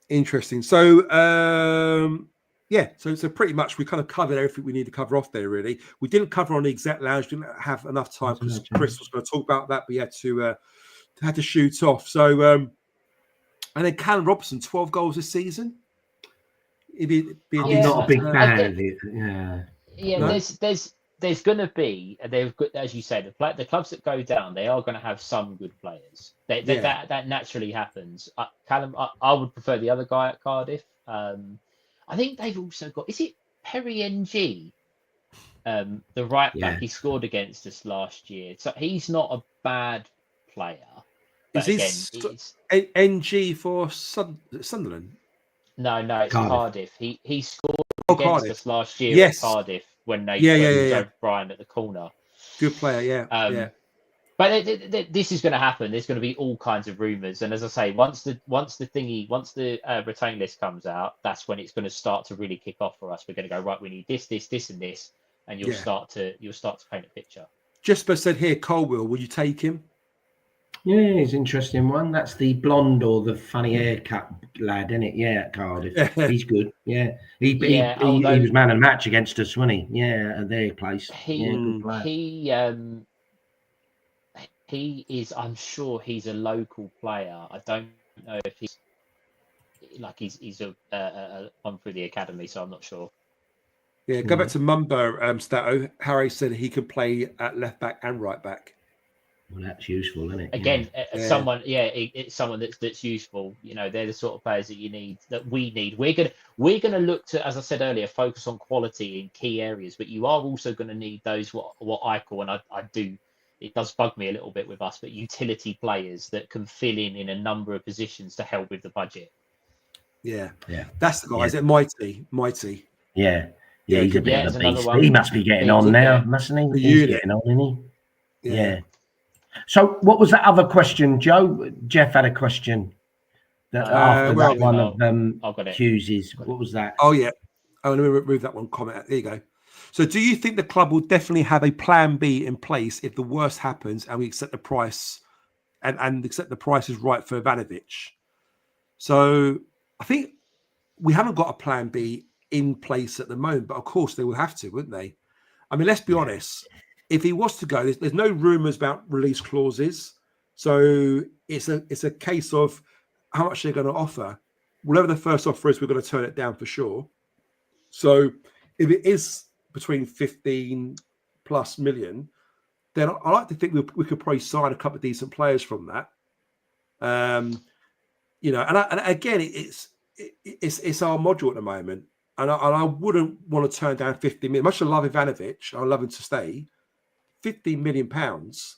Interesting. So, so pretty much we kind of covered everything we need to cover off there. Really, we didn't cover on the exec lounge. Didn't have enough time because Chris was going to talk about that, but he had to shoot off. So, and then Callum Robson, 12 goals this season. I'm not a big fan of it. Yeah. No? There's going to be, as you say, the clubs that go down, they are going to have some good players. That naturally happens. Callum, I would prefer the other guy at Cardiff. I think they've also got, is it Perry NG? The right back he scored against us last year. So he's not a bad player. But is this NG for Sunderland? No, it's Cardiff. He scored against us last year at Cardiff when they drove Brian at the corner. Good player, But this is going to happen. There's going to be all kinds of rumours, and as I say, once the retain list comes out, that's when it's going to start to really kick off for us. We're going to go right. We need this, and this, and you'll start to paint a picture. Jesper said here, Colwell, will you take him? Yeah, he's an interesting one. That's the blonde or the funny haircut lad, isn't it? Yeah, at Cardiff. He's good. Yeah. He was man of the match against us, wasn't he? Yeah, at their place. He is, I'm sure he's a local player. I don't know if he's on through the academy, so I'm not sure. Yeah, go back to Mumbo, Stato. Harry said he could play at left back and right back. Well, that's useful, isn't it? Again, someone, it's someone that's useful. They're the sort of players that we need. We're gonna look to, as I said earlier, focus on quality in key areas, but you are also going to need those what I call, and I do. It does bug me a little bit with us, but utility players that can fill in a number of positions to help with the budget. Yeah. That's the guy. Is it Mighty? Yeah, he's a bit of a beast. He must be getting on now, mustn't he? He's getting on, isn't he? Yeah. So, what was that other question, Joe? Jeff had a question after that one of Hughes's. What was that? Oh, yeah. Let me remove that one comment. There you go. So, do you think the club will definitely have a plan B in place if the worst happens and we accept the price and accept the price is right for Ivanovic? So I think we haven't got a plan B in place at the moment, but of course they will have to, wouldn't they? I mean, let's be honest. If he was to go, there's no rumours about release clauses, so it's a case of how much they're going to offer. Whatever the first offer is, we're going to turn it down for sure. So if it is between 15 plus million, then I like to think we could probably sign a couple of decent players from that. And again, it's our module at the moment, and I wouldn't want to turn down 50 million. Much as I love Ivanovic, I love him to stay. 50 million pounds.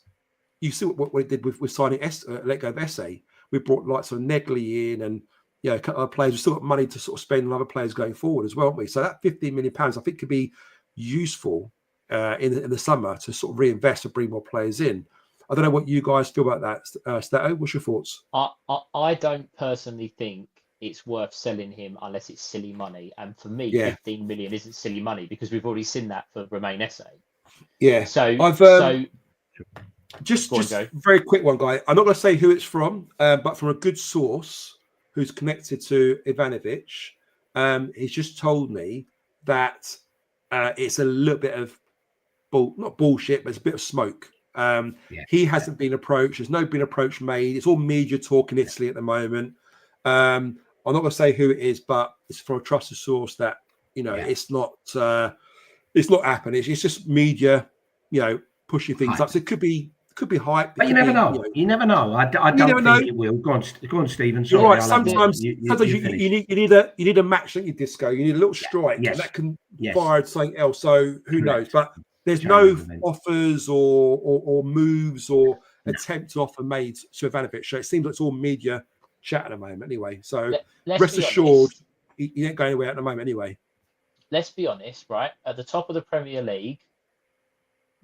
You see what we did with signing let go of Esse. We brought likes of Negley in, and a couple of players. We still got money to sort of spend on other players going forward as well, haven't we? So that 15 million pounds, I think, could be useful in the summer to sort of reinvest and bring more players in. I don't know what you guys feel about that, Stato. What's your thoughts? I don't personally think it's worth selling him unless it's silly money. And for me, 15 million isn't silly money because we've already seen that for Romain Esse. Yeah. So just very quick one, guy. I'm not going to say who it's from, but from a good source who's connected to Ivanovic. He's just told me that it's a little bit of not bullshit, but it's a bit of smoke. He hasn't been approached. There's no been approach made. It's all media talk in Italy at the moment. I'm not going to say who it is, but it's from a trusted source that it's not happening. It's just media, pushing things up. So it could be hype. But you never know. You never know. I don't think it will. Go on, Stephen. Sorry, you're right. Sometimes you need a match, don't you, Disco? You need a little strike, and that can fire something else. So who knows? But there's no offers or moves or attempt to offer made to Ivanovic. So it seems like it's all media chat at the moment anyway. So rest assured, he ain't going anywhere at the moment anyway. Let's be honest, right? At the top of the Premier League,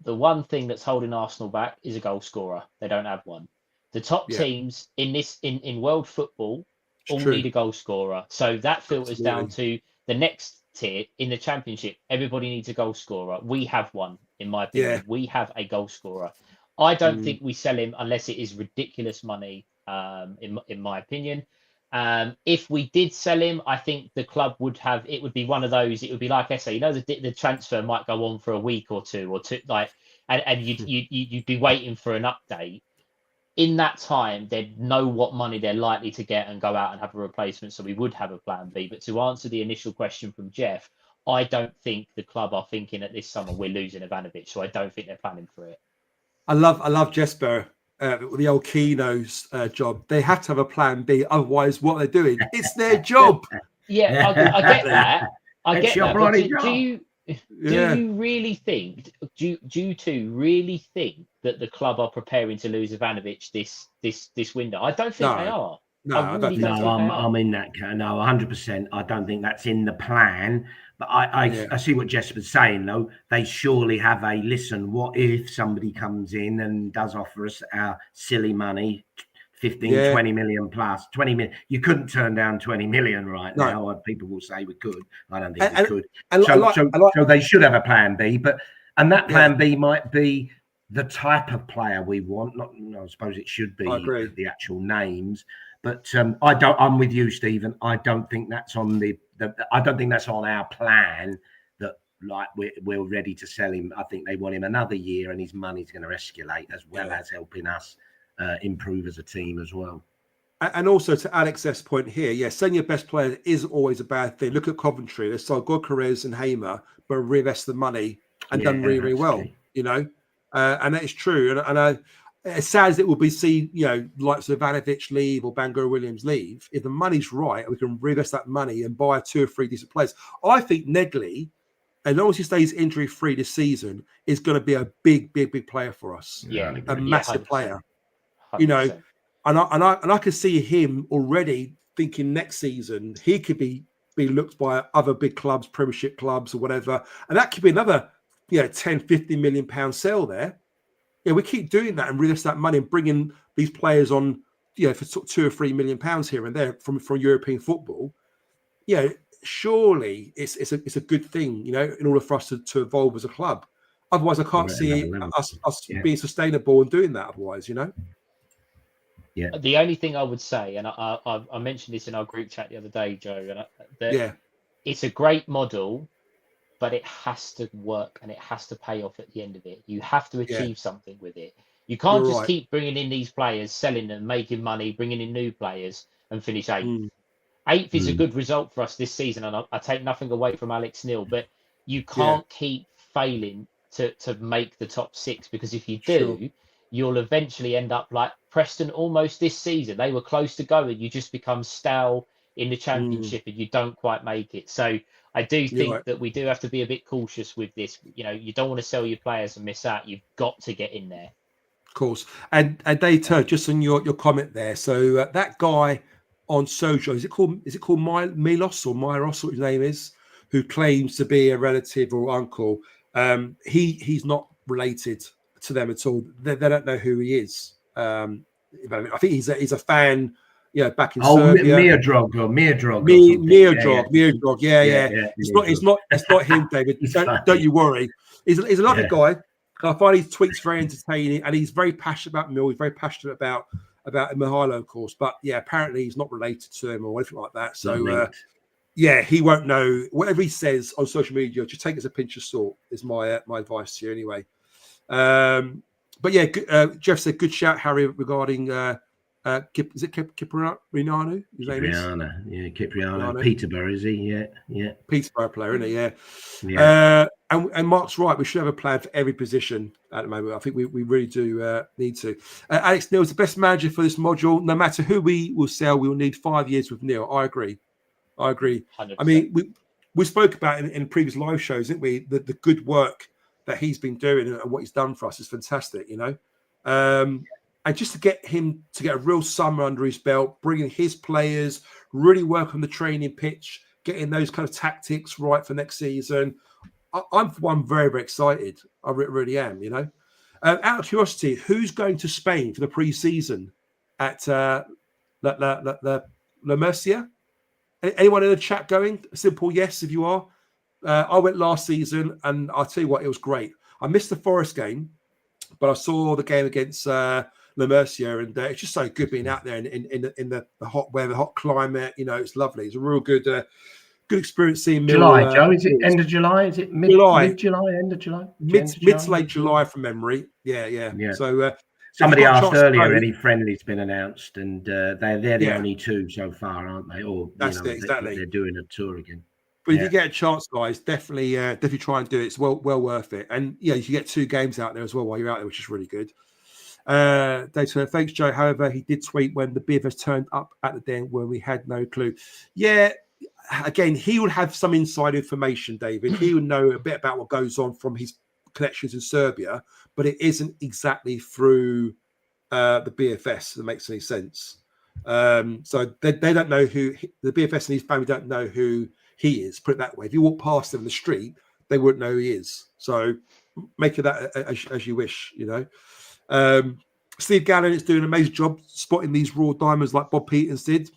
the one thing that's holding Arsenal back is a goal scorer. They don't have one. The top teams in world football need a goal scorer. So that filters down to the next tier in the Championship. Everybody needs a goal scorer. We have one, in my opinion. We have a goal scorer. I don't think we sell him unless it is ridiculous money, in my opinion. If we did sell him, I think the club would be one of those. It would be like Esse, the transfer might go on for a week or two, and you'd be waiting for an update. In that time, they'd know what money they're likely to get and go out and have a replacement. So we would have a plan B. But to answer the initial question from Jeff, I don't think the club are thinking that this summer we're losing Ivanovic. So I don't think they're planning for it. I love Jesper. The old Keno's job. They have to have a plan B. Otherwise, what they're doing, it's their job. Yeah, I get that. I get that. But do you really think? Do you two really think that the club are preparing to lose Ivanovic this window? I don't think they are. No, I'm in that. No, 100%. I don't think that's in the plan. But I see what Jesper's saying, though. They surely have a listen. What if somebody comes in and does offer us our silly money, 15, 20 million plus 20 million? You couldn't turn down 20 million right now. People will say we could. I don't think we could. So they should have a plan B. And that plan B might be the type of player we want. I suppose it should be the actual names. But I'm with you, Stephen. I don't think that's on I don't think that's on our plan. That we're ready to sell him. I think they want him another year, and his money's going to escalate as well as helping us improve as a team as well. And also to Alex's point here, selling your best player is always a bad thing. Look at Coventry; they sold Gorkarez and Hamer, but reinvest the money and done really, really well. Key. And that is true. And it's sad as it will be seen, like Ivanovic leave or Bangor Williams leave. If the money's right, we can reinvest that money and buy 2 or 3 decent players. I think Negley, as long as he stays injury-free this season, is going to be a big, big, big player for us. Yeah, a massive player. 100%. And I can see him already thinking next season he could be looked by other big clubs, Premiership clubs or whatever, and that could be another 10, 50 million pound sale there. We keep doing that and reinvest that money and bringing these players on, for sort of 2 or 3 million pounds here and there from European football. Surely it's a good thing, in order for us to evolve as a club. Otherwise, I can't see us being sustainable and doing that. Otherwise, The only thing I would say, and I mentioned this in our group chat the other day, Joe, and that it's a great model, but it has to work and it has to pay off at the end of it. You have to achieve something with it. You can't just keep bringing in these players, selling them, making money, bringing in new players, and finish 8th. 8th is a good result for us this season, and I take nothing away from Alex Neil, but you can't keep failing to make the top 6, because if you do, you'll eventually end up like Preston almost this season. They were close to going. You just become stale in the Championship and you don't quite make it. So I do think that we do have to be a bit cautious with this. You know, you don't want to sell your players and miss out. You've got to get in there. Of course. And Dave, just on your comment there. So that guy on social, is it called Milos or Myros, what his name is, who claims to be a relative or uncle? He's not related to them at all. They don't know who he is. I think he's a fan, you know, back in Serbia. Mirdrog. Yeah. It's not him, David. Don't you worry. He's a lovely guy. I find his tweets very entertaining, and he's very passionate about Mill. He's very passionate about Mihailo, of course. But yeah, apparently he's not related to him or anything like that. So he won't know. Whatever he says on social media, just take it as a pinch of salt. Is my advice to you anyway. But yeah, Jeff said good shout, Harry, regarding is it Cipriano? His name is Cipriano. Peterborough, is he? Yeah. Peterborough player, isn't he? Yeah. And Mark's right. We should have a plan for every position at the moment. I think we really do need to. Alex Neil's the best manager for this module. No matter who we will sell, we will need 5 years with Neil. I agree. 100%. I mean, we spoke about in previous live shows, didn't we? The good work that he's been doing and what he's done for us is fantastic, you know. And just to get him to get a real summer under his belt, bringing his players, really work on the training pitch, getting those kind of tactics right for next season. I'm for one very, very excited. I really am, you know. Out of curiosity, who's going to Spain for the pre-season at La Murcia? Anyone in the chat going? A simple yes if you are. I went last season, and I'll tell you what, it was great. I missed the Forest game, but I saw the game against La Murcia, and it's just so good being out there in the hot weather, hot climate. You know, it's lovely. It's a real good experience seeing July, Joe. Is it end of July? Is it mid-July, end of July? Mid to late July from memory. Yeah. So somebody asked earlier, any friendly's been announced, and they're the only 2 so far, aren't they? Or exactly. They're doing a tour again. But if you get a chance, guys, definitely try and do it. It's well worth it. And yeah, you can get 2 games out there as well while you're out there, which is really good. Data, thanks, Joe. However, he did tweet when the BFS turned up at the den when we had no clue. Yeah, again, he would have some inside information, David. He would know a bit about what goes on from his connections in Serbia, but it isn't exactly through the BFS that makes any sense. So they don't know who the BFS and his family don't know who he is. Put it that way. If you walk past him in the street, they wouldn't know who he is. So make it that as you wish, you know. Steve Gallen is doing an amazing job spotting these raw diamonds like Bob Peters did.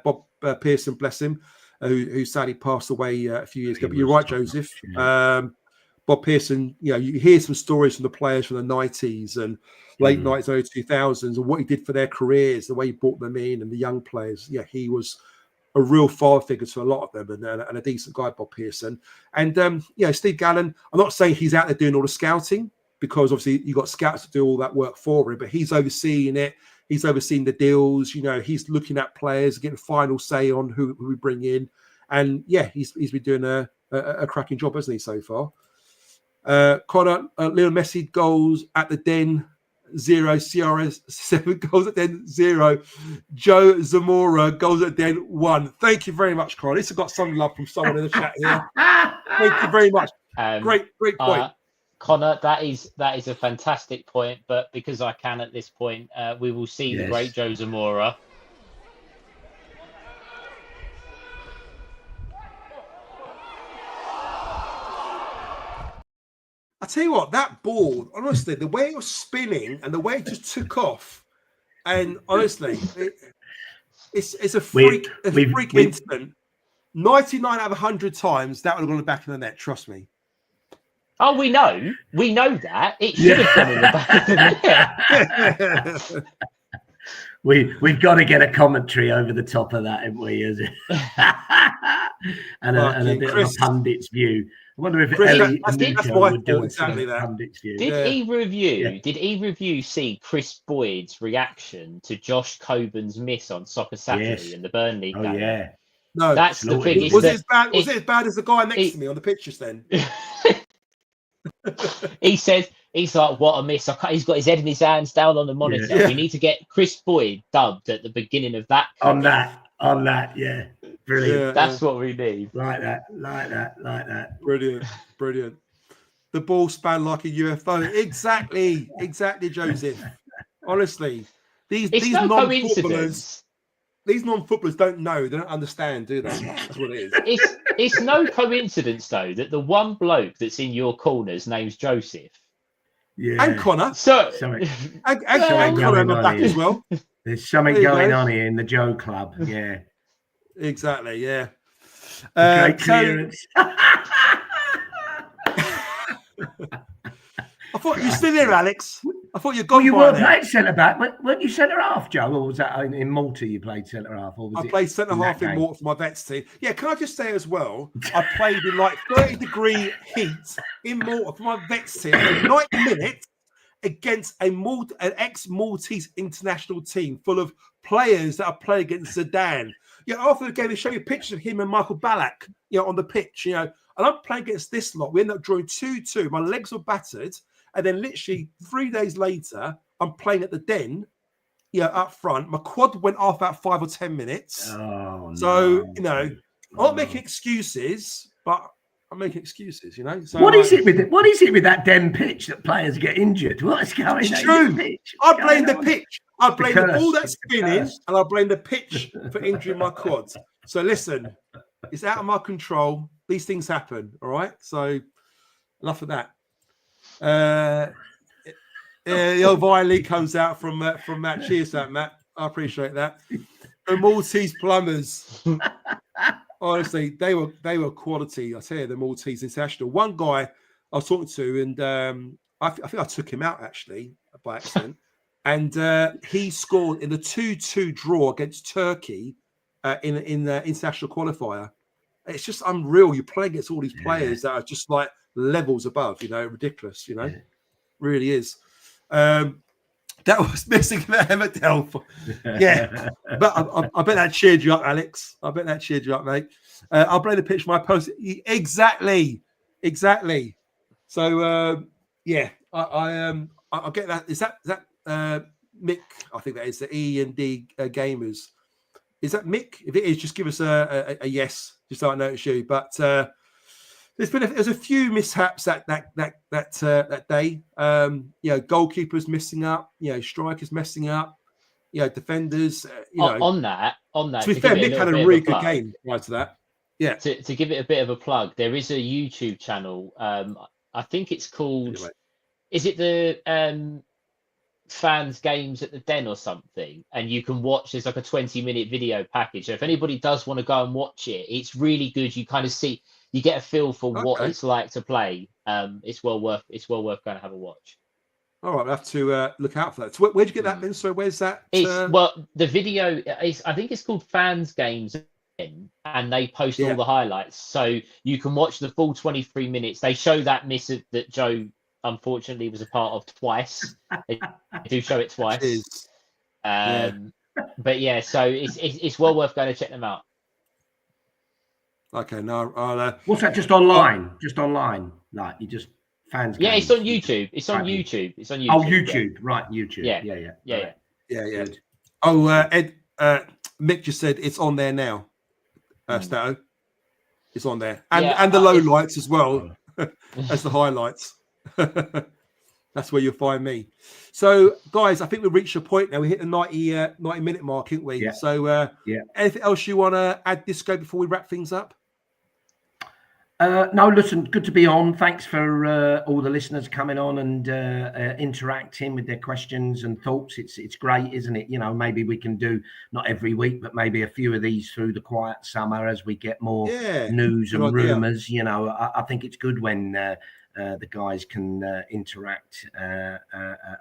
Bob Pearson, bless him, who sadly passed away a few years ago. But you're right, Joseph. Bob Pearson, you know, you hear some stories from the players from the 90s and late 90s, early 2000s, and what he did for their careers, the way he brought them in, and the young players. Yeah, he was a real father figure to a lot of them, and a decent guy, Bob Pearson. And Steve Gallen, I'm not saying he's out there doing all the scouting, because obviously you've got scouts to do all that work for him, but he's overseeing it. He's overseeing the deals. You know, he's looking at players, getting final say on who we bring in. And yeah, he's been doing a cracking job, hasn't he, so far? Connor, Lionel Messi goals at the Den, 0. CRS 7 goals at Den, 0. Joe Zamora goals at Den, 1. Thank you very much, Connor. At least I got some love from someone in the chat here. Thank you very much. Great point. Connor, that is a fantastic point, but because I can at this point, we will see the great Joe Zamora. I tell you what, that ball, honestly, the way it was spinning and the way it just took off, and honestly, it's a freak instant. 99 out of 100 times that would have gone the back of the net. Trust me. Oh, we know that it should have gone in the back of the net. We've got to get a commentary over the top of that, haven't we? Is it? and a bit of a pundit's view. I wonder if Ellie and Nico would do exactly that. Pundit's view. Did either of you see Chris Boyd's reaction to Josh Coburn's miss on Soccer Saturday in the Burnley game? Oh yeah. No, that's the thing. Was it as bad as the guy next to me on the pictures then? He said, he's like, what a miss. He's got his head in his hands down on the monitor. Yeah. We need to get Chris Boyd dubbed at the beginning of that. On that, yeah. Brilliant. Yeah, that's what we need. Like that. Brilliant. The ball span like a UFO. Exactly, Joseph. Honestly, these non-footballers don't know. They don't understand, do they? That's what it is. It's no coincidence, though, that the one bloke that's in your corner's name's Joseph. Yeah. And Connor. And Connor on the back as well. There's something going on here in the Joe Club. Yeah. Exactly, yeah. Great clearance. I thought you were still here, Alex. I thought you'd gone. You weren't playing centre back, weren't you centre half, Joe? Or was that in Malta you played centre half? Or was I played centre half in Malta for my vets team. Yeah, can I just say as well, I played in like 30-degree heat in Malta for my vets team for 90 minutes against an ex-Maltese international team full of players that I played against Zidane. Yeah, after the game, they show you pictures of him and Michael Ballack, on the pitch, and I'm playing against this lot. We ended up drawing 2-2. My legs were battered. And then literally 3 days later, I'm playing at the Den, up front. My quad went off about 5 or 10 minutes. I'm not making excuses, but I'm making excuses, So what is it with that Den pitch that players get injured? What's going on? It's true. I blame the pitch. I blame the ball that's spinning, and I blame the pitch for injuring my quads. So listen, it's out of my control. These things happen, all right? So enough of that. The old violin comes out from Matt. Cheers, that Matt. I appreciate that. The Maltese plumbers, honestly, they were quality. I tell you, the Maltese international. One guy I was talking to, and I think I took him out actually by accident, and he scored in the 2-2 draw against Turkey in the international qualifier. It's just unreal. You play against all these players that are just like levels above, ridiculous, really is. That was missing the Emmerdale. Yeah, but I bet that cheered you up, Alex. I bet that cheered you up, mate. I'll blame the pitch for my post. Exactly. So I get that. Is that Mick? I think that is the E&D Gamers. Is that Mick? If it is, just give us a yes, just so I notice you. But there's a few mishaps that day. Goalkeepers messing up. Strikers messing up. Defenders. On that. To be fair, Mick had a really good game prior to that. Yeah. To give it a bit of a plug, there is a YouTube channel. I think it's called. Is it the Fans Games at the Den or something? And you can watch. There's like a 20-minute video package. So if anybody does want to go and watch it, it's really good. You kind of see. You get a feel for what it's like to play. It's well worth going to have a watch. All right, we'll have to look out for that. So where'd you get that then? So where's that? Well, the video is. I think it's called Fans Games, and they post all the highlights, so you can watch the full 23 minutes. They show that miss that Joe unfortunately was a part of twice. They do show it twice. But yeah, so it's well worth going to check them out. Okay, no, I'll. What's that? Just online? Just online? Like you just Fans? Yeah, it's on YouTube. It's on YouTube. Oh, YouTube, right? YouTube. Yeah. Oh, Ed, Mick just said it's on there now. Stato, it's on there, and the low lights as well as the highlights. That's where you'll find me. So, guys, I think we've reached a point now. We hit the 90-minute mark, haven't we? Yeah. So, anything else you want to add, Disco, before we wrap things up? No, listen, good to be on. Thanks for all the listeners coming on and interacting with their questions and thoughts. It's great, isn't it? Maybe we can do not every week, but maybe a few of these through the quiet summer as we get more news and rumours. I think it's good when the guys can interact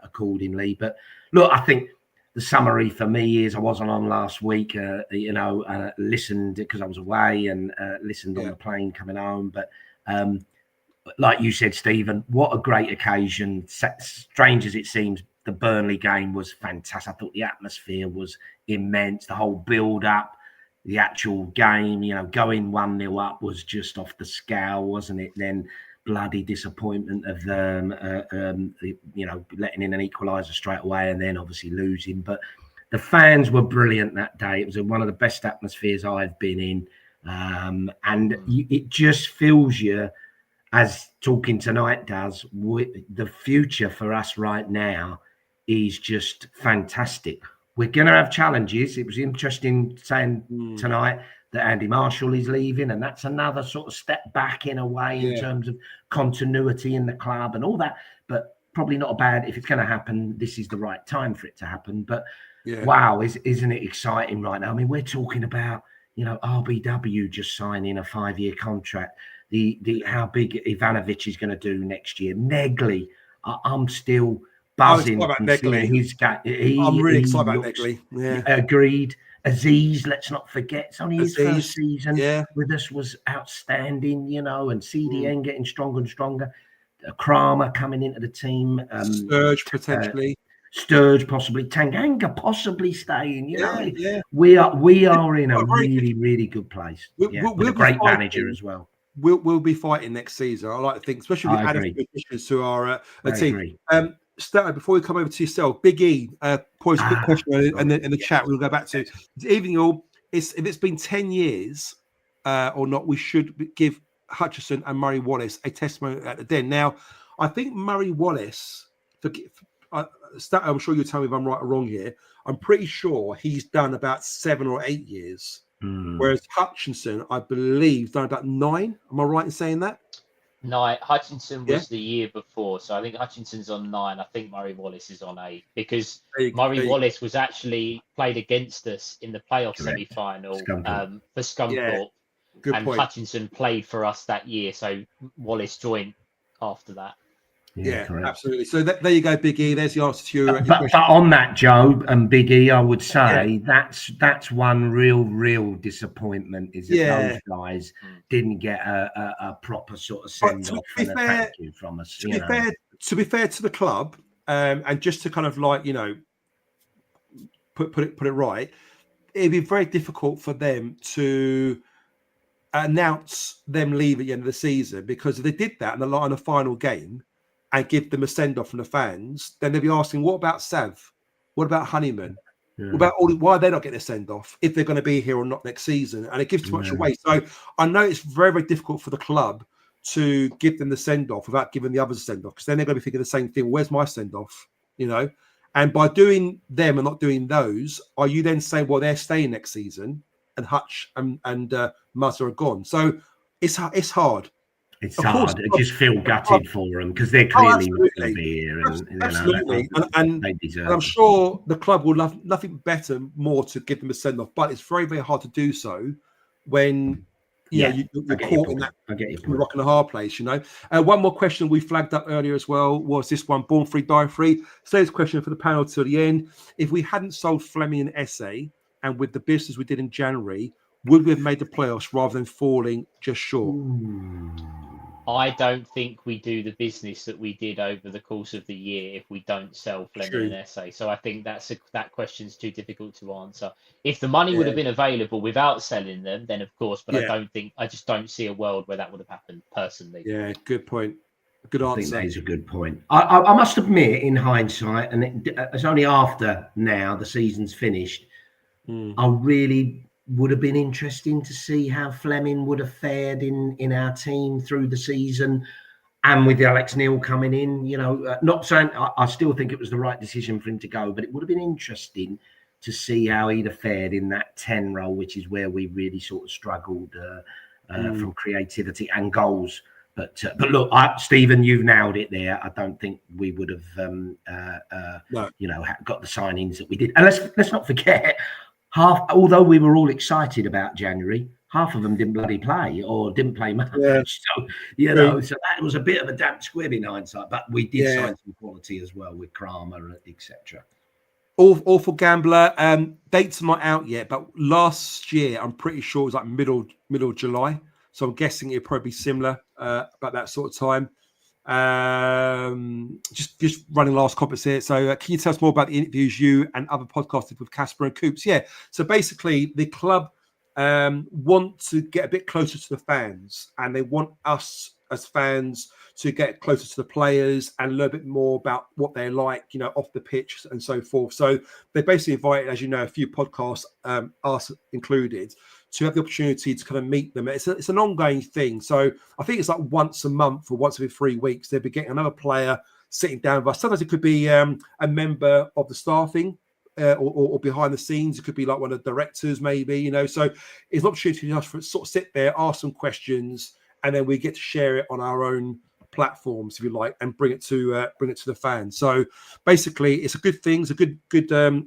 accordingly. But look, I think the summary for me is I wasn't on last week, listened because I was away and listened on the plane coming home. But like you said, Stephen, what a great occasion. Strange as it seems, the Burnley game was fantastic. I thought the atmosphere was immense. The whole build-up, the actual game, going 1-0 up was just off the scale, wasn't it? Then bloody disappointment of them, letting in an equaliser straight away and then obviously losing. But the fans were brilliant that day. It was one of the best atmospheres I've been in. It just fills you, as talking tonight does, the future for us right now is just fantastic. We're going to have challenges. It was interesting saying tonight that Andy Marshall is leaving, and that's another sort of step back in a way in terms of continuity in the club and all that. But probably not bad. If it's going to happen, this is the right time for it to happen. But wow, isn't it exciting right now? I mean, we're talking about, RBW just signing a 5-year contract. The how big Ivanovic is going to do next year. Negley, I'm still buzzing from seeing his game. I'm really excited about Negley. Yeah, agreed. Aziz, let's not forget, it's only his first season with us, was outstanding, and CDN getting stronger and stronger. Kramer coming into the team. Sturge potentially. Sturge possibly. Tanganga possibly staying. We are in a really, really good place. With a great manager as well. We'll be fighting next season. I like to think, especially with added additions to our team. Stato, before we come over to yourself, Big E posed a quick question in the chat. We'll go back to evening all. If it's been 10 years or not, we should give Hutchinson and Murray Wallace a testimony at the Den. Now, I think Murray Wallace, Stato, I'm sure you'll tell me if I'm right or wrong here. I'm pretty sure he's done about 7 or 8 years, whereas Hutchinson, I believe, done about 9. Am I right in saying that? 9. Hutchinson was the year before, so I think Hutchinson's on 9. I think Murray Wallace is on 8 because Murray Wallace was actually played against us in the playoff semi-final for Scunthorpe, and point. Hutchinson played for us that year, so Wallace joined after that. Yeah, absolutely. So there you go, Big E. There's the answer to your question. But on that, Joe and Big E, I would say that's one real disappointment is that those guys didn't get a proper sort of send off and a thank you from us. To be fair to the club, and just to kind of put it right, it'd be very difficult for them to announce them leave at the end of the season, because if they did that in the final game and give them a send-off from the fans, then they'll be asking, what about Sav? What about Honeyman? What about why are they not getting a send-off if they're going to be here or not next season? And it gives too much away. So I know it's very, very difficult for the club to give them the send-off without giving the others a send-off, because then they're going to be thinking the same thing. Where's my send-off? And by doing them and not doing those, are you then saying, well, they're staying next season and Hutch and Muzza are gone? So it's hard. It's hard. I just feel gutted for them because they're clearly not going to be here. Absolutely. And I'm sure the club will love nothing better more to give them a send-off, but it's very, very hard to do so when you're caught in that rock and a hard place, One more question we flagged up earlier as well was this one, Born Free, Die Free. So this question for the panel till the end. If we hadn't sold Fleming and Esse, and with the business we did in January, would we have made the playoffs rather than falling just short? I don't think we do the business that we did over the course of the year if we don't sell Fleming and Esse. So I think that question's too difficult to answer. If the money would have been available without selling them, then of course, but I just don't see a world where that would have happened personally. Yeah, good point. Good answer. I think that is a good point. I must admit, in hindsight, and it's only after now the season's finished, I really would have been interesting to see how Fleming would have fared in our team through the season, and with Alex Neil coming in. Not saying I still think it was the right decision for him to go, but it would have been interesting to see how he'd have fared in that 10 role, which is where we really sort of struggled from creativity and goals. But look, Stephen, you've nailed it there. I don't think we would have, got the signings that we did. And let's not forget, although we were all excited about January, half of them didn't bloody play or didn't play much. Yeah. So, so that was a bit of a damp squib in hindsight. But we did sign some quality as well with Kramer, etc. Awful Gambler. Dates are not out yet, but last year I'm pretty sure it was like middle of July. So I'm guessing it'll probably be similar about that sort of time. Just running last comments here. So can you tell us more about the interviews you and other podcasts did with Casper and Coops? Yeah. So basically the club want to get a bit closer to the fans, and they want us as fans to get closer to the players and learn a bit more about what they're like, off the pitch and so forth. So they basically invited, as you know, a few podcasts, us included, to have the opportunity to kind of meet them. It's an ongoing thing. So I think it's like once a month or once every 3 weeks, they'll be getting another player sitting down with us. Sometimes it could be a member of the staffing or behind the scenes. It could be like one of the directors, maybe, So it's an opportunity for us to sort of sit there, ask some questions, and then we get to share it on our own platforms, if you like, and bring it to the fans. So basically, it's a good thing. It's a good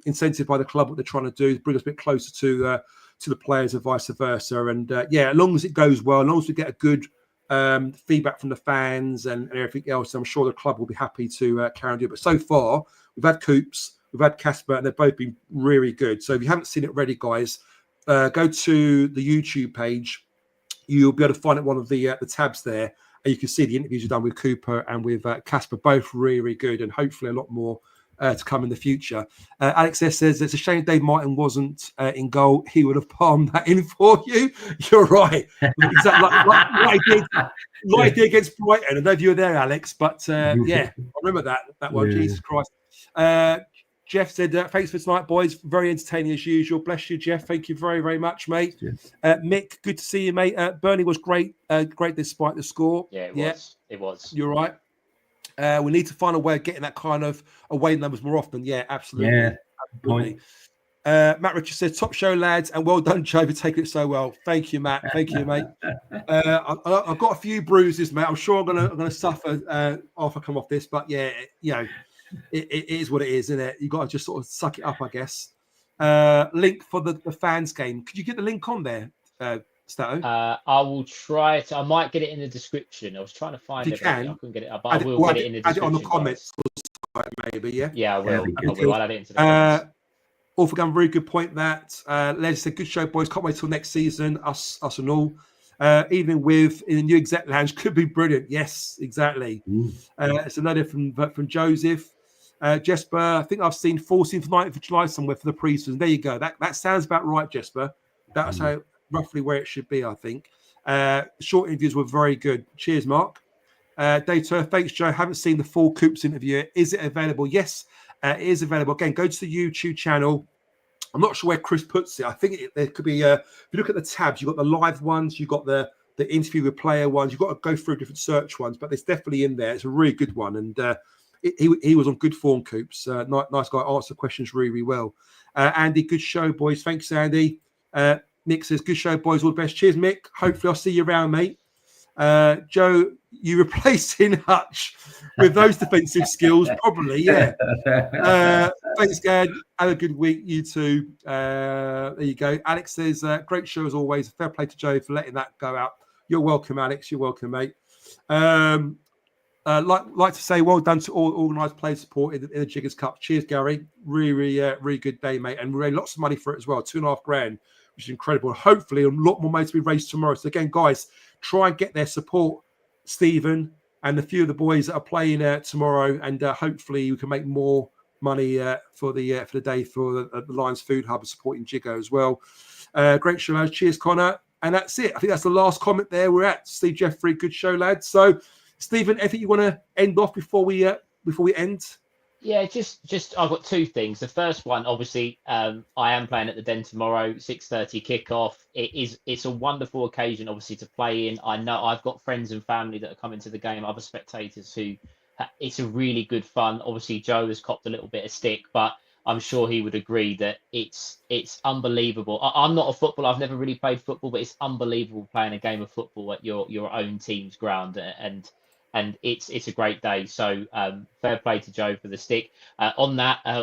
incentive by the club. What they're trying to do is bring us a bit closer to the players and vice versa. And as long as it goes well, as long as we get a good feedback from the fans and everything else, I'm sure the club will be happy to carry on doing it. But so far, we've had Coops, we've had Casper, and they've both been really good. So if you haven't seen it already, guys, go to the YouTube page. You'll be able to find it one of the tabs there, and you can see the interviews we've done with Cooper and with Casper, both really good, and hopefully a lot more to come in the future. Alex S says it's a shame Dave Martin wasn't in goal. He would have palmed that in for you. You're right. Exactly like he did against Brighton. I don't know if you were there, Alex, but I remember that one. Yeah. Jesus Christ. Jeff said, thanks for tonight, boys. Very entertaining as usual. Bless you, Jeff. Thank you very, very much, mate. Yes. Mick, good to see you, mate. Burnley was great, great despite the score. Yeah, it was. You're right. We need to find a way of getting that kind of away numbers more often. Yeah, absolutely. Yeah, absolutely. Matt Richards says, top show, lads, and well done, Joe, for taking it so well. Thank you, Matt. Thank you, mate. I've got a few bruises, mate. I'm sure I'm gonna suffer after I come off this, but yeah, it is what it is, isn't it? You've got to just sort of suck it up, I guess. Link for the fans game. Could you get the link on there, Stato? I will try to. I might get it in the description. I was trying to find it. I couldn't get it up, but I will get it in the description. Add it on the comments, maybe, yeah? Yeah, I will. I'll add it into the comments. Awful Gun, very good point, that. Les said, good show, boys. Can't wait till next season. Us and all. Evening with in the new exec lounge could be brilliant. Yes, exactly. It's another from Joseph. Jesper, I think I've seen 14th, 9th of July somewhere for the pre-season. There you go. That sounds about right, Jesper. That's how roughly where it should be, I think. Short interviews were very good. Cheers, Mark. Data, thanks, Joe. Haven't seen the full Coops interview. Is it available? Yes, it is available. Again, go to the YouTube channel. I'm not sure where Chris puts it. I think there could be, if you look at the tabs, you've got the live ones, you've got the interview with player ones, you've got to go through different search ones, but it's definitely in there. It's a really good one. And he was on good form, Coops. Nice guy, answered questions really, really well. Andy, good show, boys. Thanks, Andy. Nick says, good show, boys. All the best. Cheers, Mick. Hopefully I'll see you around, mate. Joe, you replacing Hutch with those defensive skills, probably, yeah. Thanks, Gad. Have a good week, you two. There you go. Alex says, great show as always. Fair play to Joe for letting that go out. You're welcome, Alex. You're welcome, mate. Like to say, well done to all organised players supported in the Jiggers Cup. Cheers, Gary. Really good day, mate. And we raised lots of money for it as well. $2,500, which is incredible. Hopefully, a lot more money to be raised tomorrow. So again, guys, try and get their support, Stephen, and a few of the boys that are playing tomorrow, and hopefully we can make more money for the day for the Lions Food Hub, supporting Jiggo as well. Great show, lads. Cheers, Connor. And that's it. I think that's the last comment there. We're at Steve Jeffrey. Good show, lads. So, Stephen, anything you want to end off before we end? Yeah, just I've got two things. The first one, obviously, I am playing at the Den tomorrow, 6:30 kickoff. It's a wonderful occasion, obviously, to play in. I know I've got friends and family that are coming to the game, other spectators who. It's a really good fun. Obviously, Joe has copped a little bit of stick, but I'm sure he would agree that it's unbelievable. I'm not a footballer. I've never really played football, but it's unbelievable playing a game of football at your own team's ground, and it's a great day. So fair play to Joe for the stick. On that, I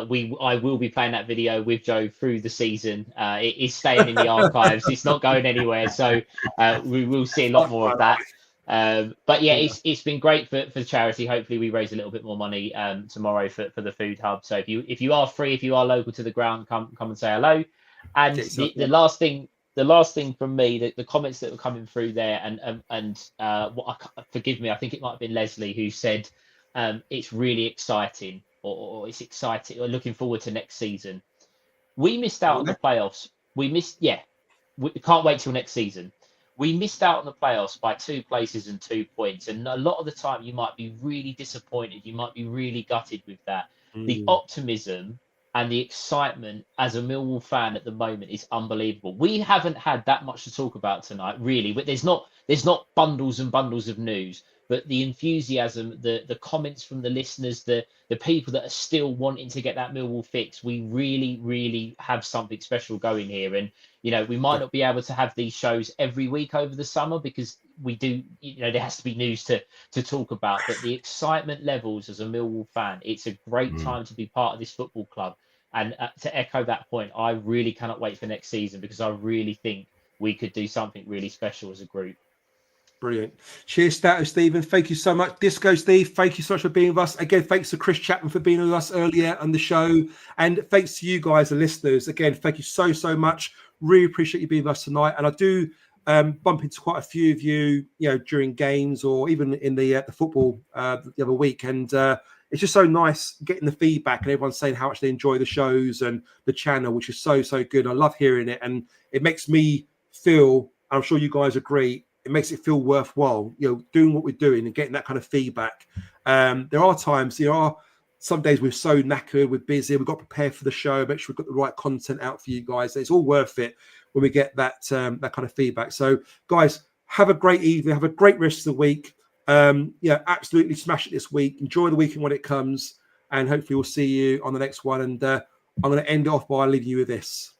will be playing that video with Joe through the season. It is staying in the archives. It's not going anywhere. So we will see a lot more of that. But yeah, it's been great for charity. Hopefully, we raise a little bit more money tomorrow for the food hub. So if you are free, if you are local to the ground, come and say hello. And the last thing from me, the comments that were coming through there, and forgive me, I think it might have been Leslie who said it's really exciting, or it's exciting, or looking forward to next season. We missed out on the playoffs. We can't wait till next season. We missed out on the playoffs by 2 places and 2 points. And a lot of the time, you might be really disappointed. You might be really gutted with that. The optimism and the excitement as a Millwall fan at the moment is unbelievable. We haven't had that much to talk about tonight, really. But there's not bundles and bundles of news. But the enthusiasm, the comments from the listeners, the people that are still wanting to get that Millwall fix, we really, really have something special going here. And, we might not be able to have these shows every week over the summer because we do, there has to be news to talk about. But the excitement levels as a Millwall fan, it's a great time to be part of this football club. And to echo that point, I really cannot wait for next season because I really think we could do something really special as a group. Brilliant. Cheers, Stato Stephen. Thank you so much. Disco Steve, thank you so much for being with us. Again, thanks to Chris Chapman for being with us earlier on the show. And thanks to you guys, the listeners. Again, thank you so much. Really appreciate you being with us tonight. And I do bump into quite a few of you, during games or even in the football the other week. And it's just so nice getting the feedback and everyone saying how much they enjoy the shows and the channel, which is so good. I love hearing it. And it makes me feel, I'm sure you guys agree, it makes it feel worthwhile, doing what we're doing and getting that kind of feedback. There are times, some days we're so knackered, we're busy, we've got to prepare for the show, make sure we've got the right content out for you guys. It's all worth it when we get that kind of feedback. So, guys, have a great evening, have a great rest of the week. Absolutely smash it this week. Enjoy the weekend when it comes, and hopefully we'll see you on the next one. And I'm going to end off by leaving you with this.